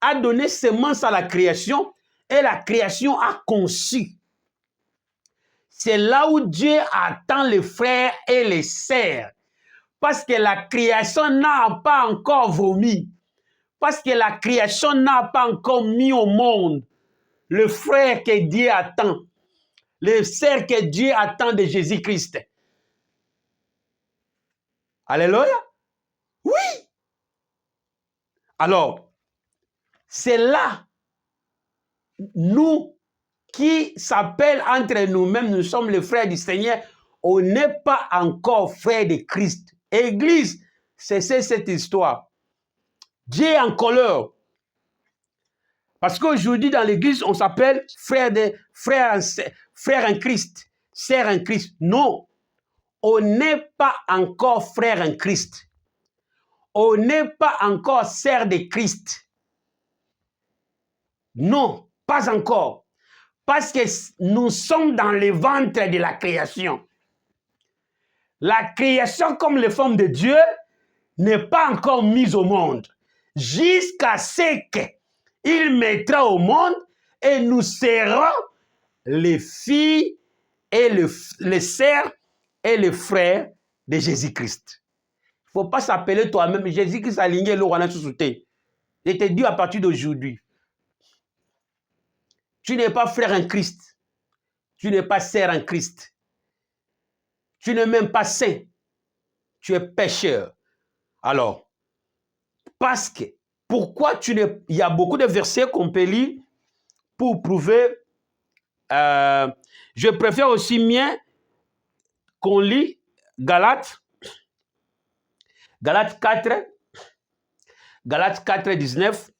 a donné semence à la création et la création a conçu. C'est là où Dieu attend les frères et les sœurs. Parce que la création n'a pas encore vomi. Parce que la création n'a pas encore mis au monde le frère que Dieu attend. Les sœurs que Dieu attend de Jésus-Christ. Alléluia. Oui. Alors, c'est là, nous qui s'appellent entre nous-mêmes, nous sommes les frères du Seigneur, on n'est pas encore frères de Christ. Église, c'est cette histoire. Dieu est en colère. Parce qu'aujourd'hui, dans l'église, on s'appelle frère en Christ, sœur en Christ. Non, on n'est pas encore frère en Christ. On n'est pas encore sœur de Christ. Non, pas encore. Parce que nous sommes dans le ventre de la création. La création, comme les formes de Dieu, n'est pas encore mise au monde. Jusqu'à ce qu'il mettra au monde et nous serons les filles et les sœurs et les frères de Jésus-Christ. Il ne faut pas s'appeler toi-même Jésus-Christ aligné le roi sous-souté. Je te dis à partir d'aujourd'hui, tu n'es pas frère en Christ. Tu n'es pas sœur en Christ. Tu n'es même pas saint. Tu es pécheur. Alors, parce que, pourquoi tu n'es... Il y a beaucoup de versets qu'on peut lire pour prouver... je préfère aussi bien qu'on lit Galates 4, 19.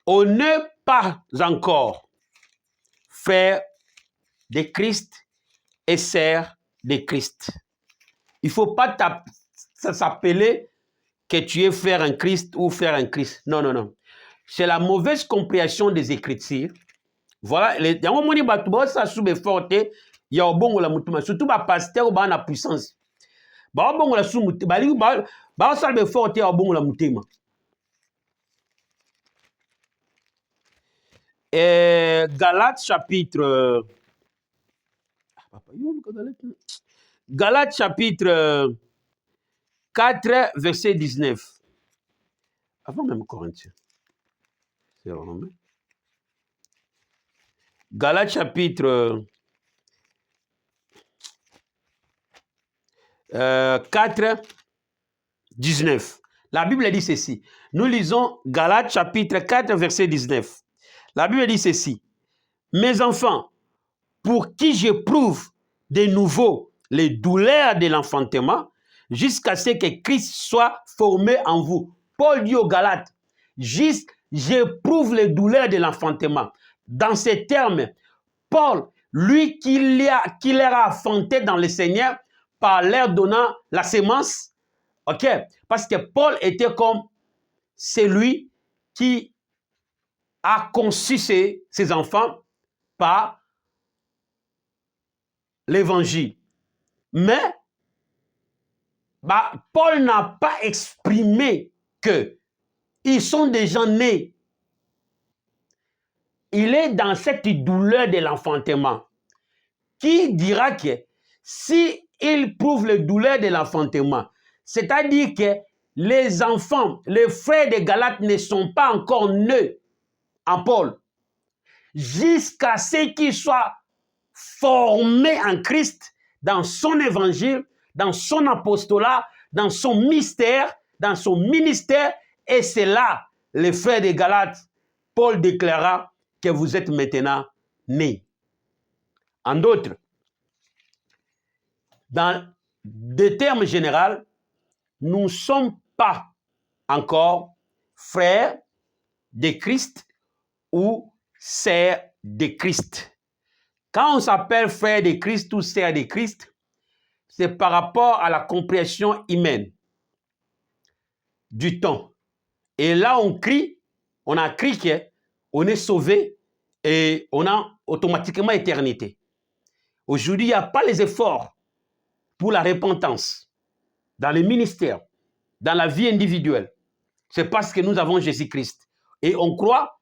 On n'est pas encore frère de Christ et sœur de Christ. Il ne faut pas s'appeler que tu es frère en Christ ou frère en Christ. Non, non, non. C'est la mauvaise compréhension des Écritures. Voilà, il y a un moment où ça soube forte, il y a un bon la mutuma, surtout ba pasteur ba na puissance. Ba bon la soube, ba salbe forte, il y a un bon la mutema. Galates chapitre Galates chapitre 4 verset 19. Avant même Corinthiens. C'est Romain. Galates chapitre 4, 19. La Bible dit ceci. Nous lisons Galates chapitre 4, verset 19. La Bible dit ceci. Mes enfants, pour qui j'éprouve de nouveau les douleurs de l'enfantement, jusqu'à ce que Christ soit formé en vous. Paul dit aux Galates, j'éprouve les douleurs de l'enfantement. Dans ces termes, Paul, lui qui leur a enfanté dans le Seigneur, par leur donnant la sémence, ok? Parce que Paul était comme celui qui a conçu ses enfants par l'évangile. Mais Paul n'a pas exprimé qu'ils sont déjà nés. Il est dans cette douleur de l'enfantement. Qui dira que si il prouve les douleurs de l'enfantement, c'est-à-dire que les enfants, les frères de Galates ne sont pas encore nés en Paul, jusqu'à ce qu'ils soient formés en Christ, dans son évangile, dans son apostolat, dans son mystère, dans son ministère, et c'est là, les frères de Galates, Paul déclara que vous êtes maintenant nés. En d'autres, dans des termes généraux, nous ne sommes pas encore frères de Christ ou sœur de Christ. Quand on s'appelle frère de Christ ou sœur de Christ, c'est par rapport à la compréhension humaine du temps. Et là, on crie, on a crié qu'on est sauvé et on a automatiquement éternité. Aujourd'hui, il n'y a pas les efforts pour la repentance dans les ministères, dans la vie individuelle. C'est parce que nous avons Jésus-Christ. Et on croit,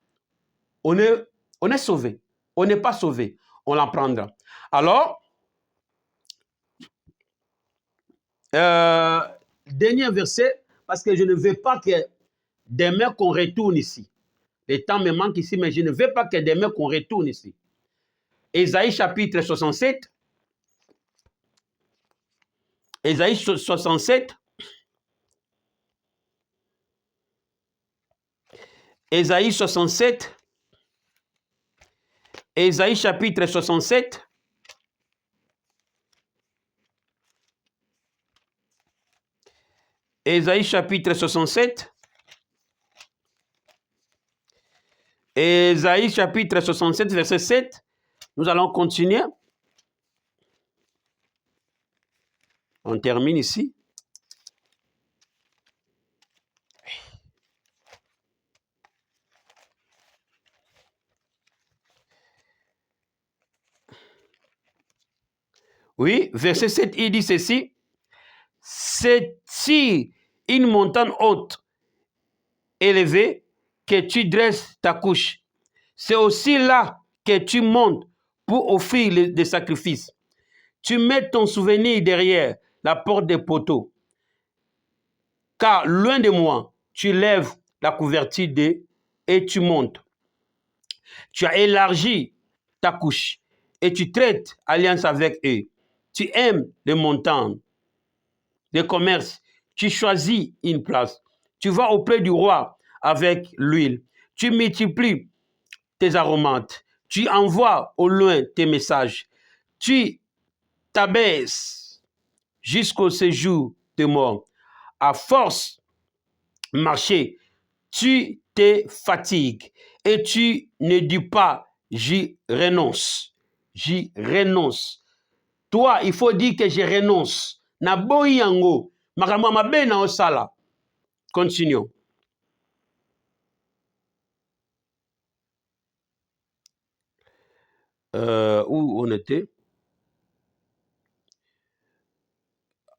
on est sauvé. On n'est pas sauvé. On l'apprendra. Alors, dernier verset, parce que je ne veux pas que demain qu'on retourne ici. Le temps me manque ici, mais je ne veux pas que demain qu'on retourne ici. Ésaïe chapitre 67. Ésaïe 67. Ésaïe 67. Ésaïe chapitre 67. Ésaïe chapitre 67. Ésaïe chapitre 67, verset 7. Nous allons continuer. On termine ici. Oui, verset 7, il dit ceci. C'est si une montagne haute, élevée, que tu dresses ta couche. C'est aussi là que tu montes pour offrir des sacrifices. Tu mets ton souvenir derrière la porte des poteaux. Car loin de moi, tu lèves la couverture et tu montes. Tu as élargi ta couche et tu traites alliance avec eux. Tu aimes les montagnes, les commerces. Tu choisis une place. Tu vas auprès du roi avec l'huile. Tu multiplies tes aromates. Tu envoies au loin tes messages. Tu t'abaisses jusqu'au séjour de mort. À force de marcher, tu te fatigues et tu ne dis pas j'y renonce. J'y renonce. Toi, il faut dire que je renonce. Na boyi yango. Makambo mabe na osala. Continuons. Où on était?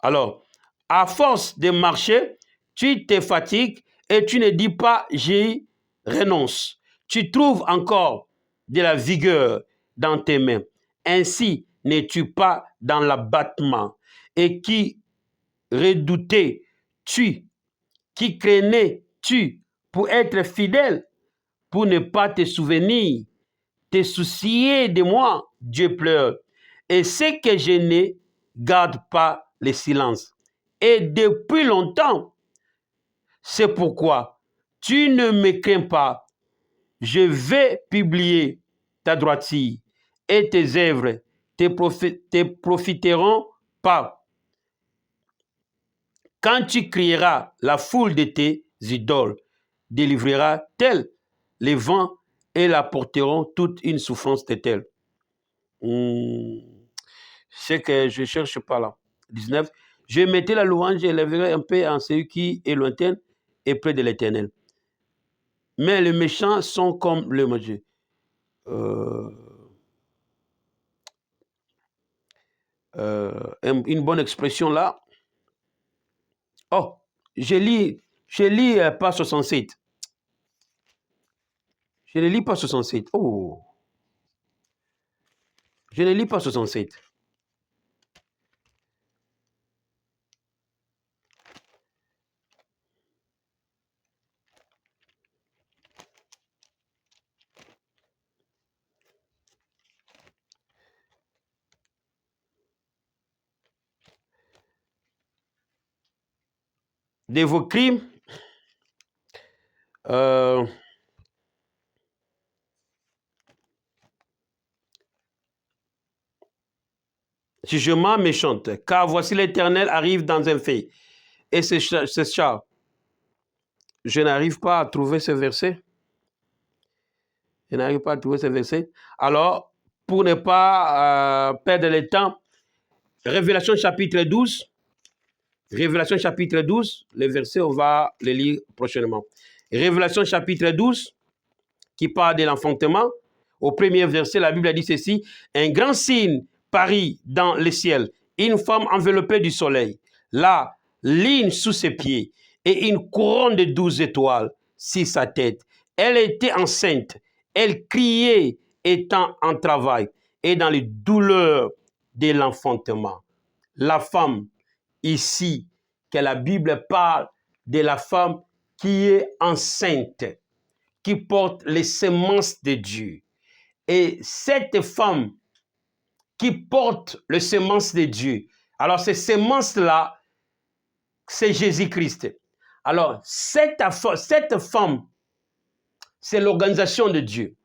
Alors, à force de marcher, tu te fatigues et tu ne dis pas j'y renonce. Tu trouves encore de la vigueur dans tes mains. Ainsi n'es-tu pas dans l'abattement. Et qui redoutais-tu, qui craignais-tu pour être fidèle, pour ne pas te souvenir, te soucier de moi, Dieu pleure. Et c'est que je ne garde pas le silence. Et depuis longtemps, c'est pourquoi tu ne me crains pas. Je vais publier ta droiture et tes œuvres te profiteront pas. Quand tu crieras, la foule de tes idoles délivrera-t-elle les vents et la porteront toute une souffrance de telle. C'est que je cherche pas là. 19. Je mettais la louange et élèverai un peu en celui qui est lointain et près de l'Éternel. Mais les méchants sont comme le mauvais. Une bonne expression là. Oh, je lis pas 67. Je ne lis pas 67. Oh. Je ne lis pas 67. De vos crimes, jugement méchante, car voici l'Éternel arrive dans un fait. Et c'est ça. Je n'arrive pas à trouver ce verset. Je n'arrive pas à trouver ce verset. Alors, pour ne pas perdre le temps, Révélation chapitre 12. Révélation chapitre 12, le verset, on va le lire prochainement. Révélation chapitre 12, qui parle de l'enfantement. Au premier verset, la Bible a dit ceci: un grand signe parut dans le ciel, une femme enveloppée du soleil, la lune sous ses pieds et une couronne de 12 étoiles sur sa tête. Elle était enceinte, elle criait étant en travail et dans les douleurs de l'enfantement. La femme, ici, que la Bible parle de la femme qui est enceinte, qui porte les semences de Dieu. Et cette femme qui porte les semences de Dieu, alors ces semences-là, c'est Jésus-Christ. Alors, cette femme, c'est l'organisation de Dieu.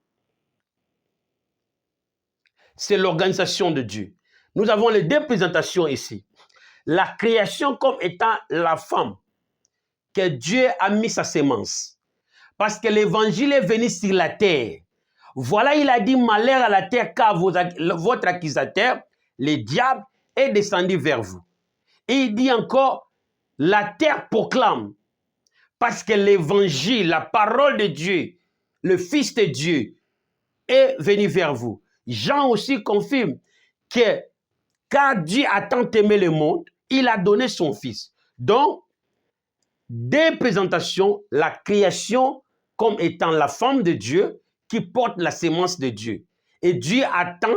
C'est l'organisation de Dieu. Nous avons les deux présentations ici. La création comme étant la femme que Dieu a mis sa sémence. Parce que l'évangile est venu sur la terre. Voilà, il a dit malheur à la terre car votre accusateur, le diable, est descendu vers vous. Et il dit encore, la terre proclame. Parce que l'évangile, la parole de Dieu, le Fils de Dieu, est venu vers vous. Jean aussi confirme que car Dieu a tant aimé le monde, il a donné son Fils. Donc, des présentations, la création comme étant la femme de Dieu qui porte la sémence de Dieu. Et Dieu attend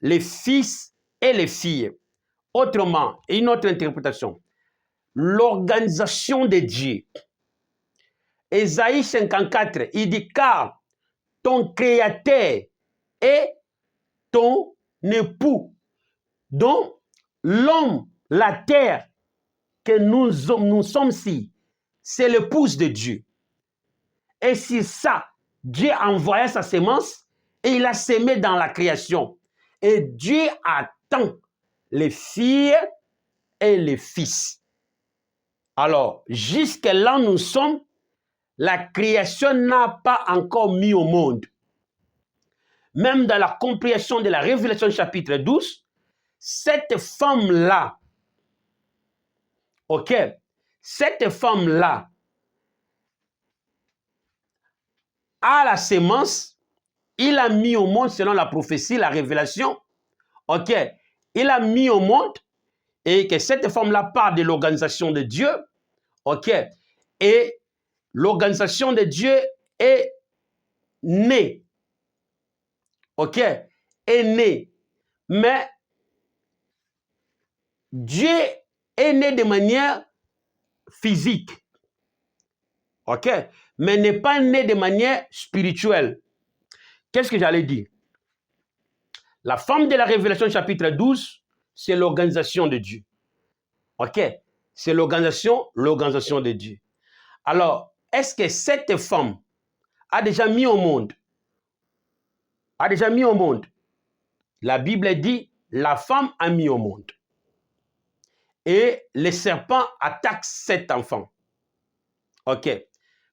les fils et les filles. Autrement, une autre interprétation, l'organisation de Dieu. Ésaïe 54, il dit, car ton créateur est ton époux. Donc, l'homme, la terre que nous sommes ici, c'est l'épouse de Dieu. Et c'est ça, Dieu a envoyé sa sémence et il a sémé dans la création. Et Dieu attend les filles et les fils. Alors, jusque là nous sommes, la création n'a pas encore mis au monde. Même dans la compréhension de la Révélation chapitre 12, cette femme-là, ok, cette femme-là a la sémence, il a mis au monde selon la prophétie, la révélation, ok, il a mis au monde et que cette femme-là part de l'organisation de Dieu, ok, et l'organisation de Dieu est née, ok, est née, mais Dieu est né de manière physique, ok, mais n'est pas né de manière spirituelle. Qu'est-ce que j'allais dire? La femme de la Révélation chapitre 12, c'est l'organisation de Dieu. Ok? C'est l'organisation de Dieu. Alors, est-ce que cette femme a déjà mis au monde? La Bible dit, la femme a mis au monde. Et le serpent attaque cet enfant. Ok?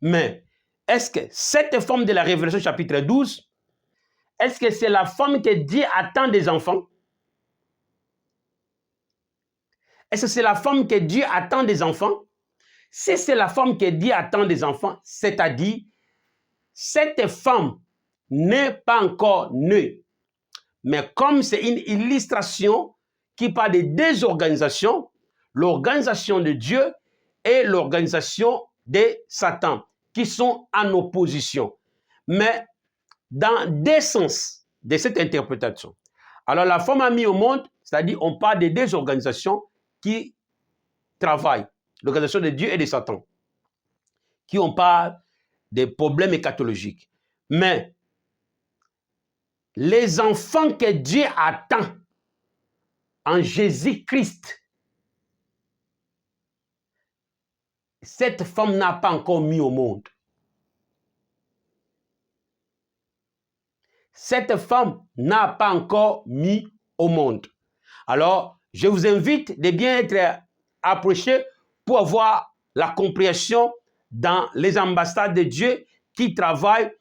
Mais, est-ce que cette femme de la Révélation chapitre 12, est-ce que c'est la femme que Dieu attend des enfants? Est-ce que c'est la femme que Dieu attend des enfants? Si c'est la femme que Dieu attend des enfants, c'est-à-dire, cette femme n'est pas encore née. Mais comme c'est une illustration qui parle de deux organisations, l'organisation de Dieu et l'organisation de Satan, qui sont en opposition. Mais dans deux sens de cette interprétation. Alors la femme a mis au monde, c'est-à-dire on parle de deux organisations qui travaillent, l'organisation de Dieu et de Satan, qui on parle des problèmes eschatologiques. Mais les enfants que Dieu attend en Jésus-Christ, cette femme n'a pas encore mis au monde. Cette femme n'a pas encore mis au monde. Alors, je vous invite de bien être approchés pour avoir la compréhension dans les ambassades de Dieu qui travaillent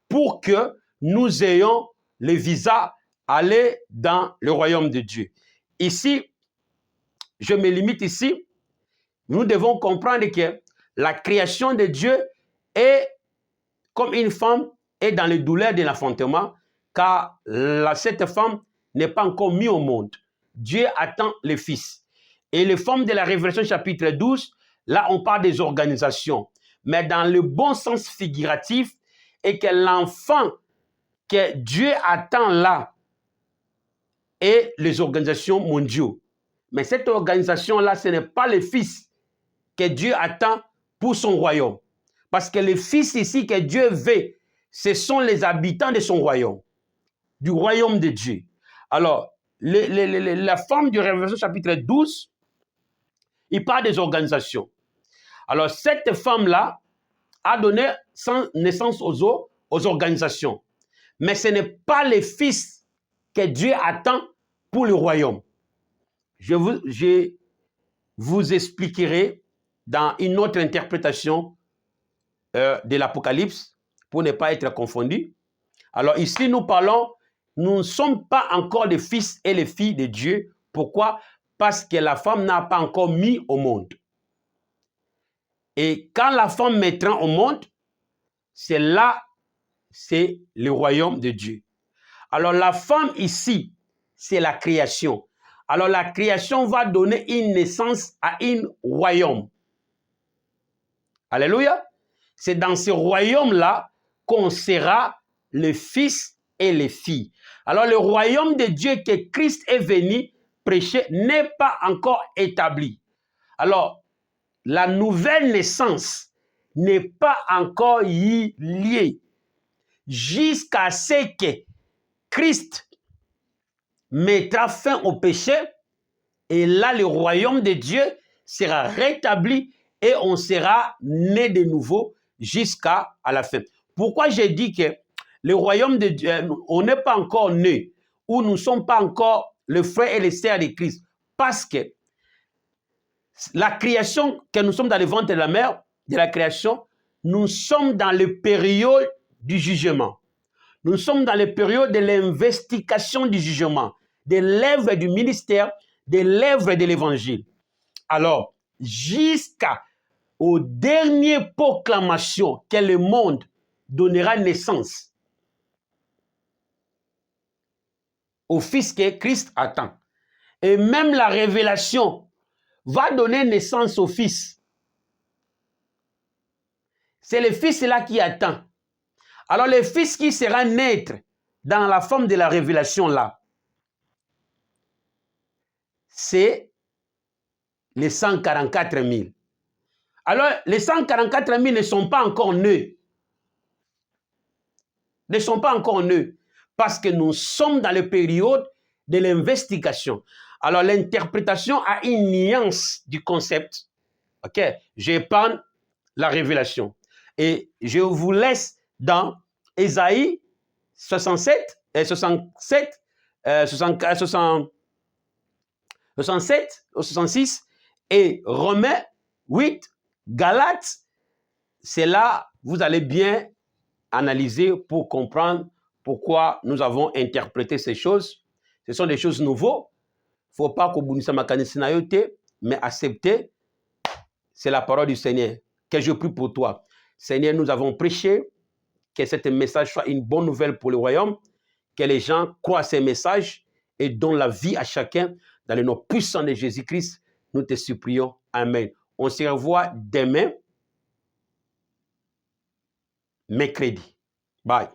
pour que nous ayons le visa aller dans le royaume de Dieu. Ici, je me limite ici. Nous devons comprendre que la création de Dieu est comme une femme est dans les douleurs de l'enfantement, car cette femme n'est pas encore mise au monde. Dieu attend le Fils. Et les femmes de la Révélation chapitre 12, là on parle des organisations, mais dans le bon sens figuratif, et que l'enfant que Dieu attend là est les organisations mondiales. Mais cette organisation-là, ce n'est pas le Fils que Dieu attend pour son royaume. Parce que les fils ici que Dieu veut, ce sont les habitants de son royaume, du royaume de Dieu. Alors, la forme du Révélation chapitre 12, il parle des organisations. Alors, cette femme-là a donné naissance aux organisations. Mais ce n'est pas les fils que Dieu attend pour le royaume. Je vous expliquerai dans une autre interprétation de l'Apocalypse pour ne pas être confondu. Alors ici, nous parlons, nous ne sommes pas encore des fils et les filles de Dieu. Pourquoi? Parce que la femme n'a pas encore mis au monde. Et quand la femme mettra au monde, c'est là, c'est le royaume de Dieu. Alors la femme ici, c'est la création. Alors la création va donner une naissance à un royaume. Alléluia. C'est dans ce royaume-là qu'on sera les fils et les filles. Alors le royaume de Dieu que Christ est venu prêcher n'est pas encore établi. Alors la nouvelle naissance n'est pas encore liée jusqu'à ce que Christ mettra fin au péché et là le royaume de Dieu sera rétabli et on sera né de nouveau jusqu'à la fin. Pourquoi j'ai dit que le royaume de Dieu, on n'est pas encore né, ou nous ne sommes pas encore le frère et les sœurs de Christ? Parce que la création, que nous sommes dans le ventre de la mère, de la création, nous sommes dans le période du jugement. Nous sommes dans le période de l'investigation du jugement, de l'œuvre du ministère, de l'œuvre de l'évangile. Alors, jusqu'aux dernières proclamations que le monde donnera naissance au Fils que Christ attend. Et même la révélation va donner naissance au Fils. C'est le Fils là qui attend. Alors le Fils qui sera naître dans la forme de la révélation là, c'est les 144 000. Alors les 144 000 ne sont pas encore nés. Ne sont pas encore nés. Parce que nous sommes dans la période de l'investigation. Alors l'interprétation a une nuance du concept. Ok, j'épargne la révélation. Et je vous laisse dans Ésaïe 67, 67, 66 et Romains 8, Galates. C'est là vous allez bien analyser pour comprendre pourquoi nous avons interprété ces choses. Ce sont des choses nouvelles. Il ne faut pas que mais accepter. C'est la parole du Seigneur que je prie pour toi. Seigneur, nous avons prêché, que ce message soit une bonne nouvelle pour le royaume, que les gens croient ces messages et donnent la vie à chacun dans le nom puissant de Jésus-Christ. Nous te supplions. Amen. On se revoit demain, mercredi. Bye.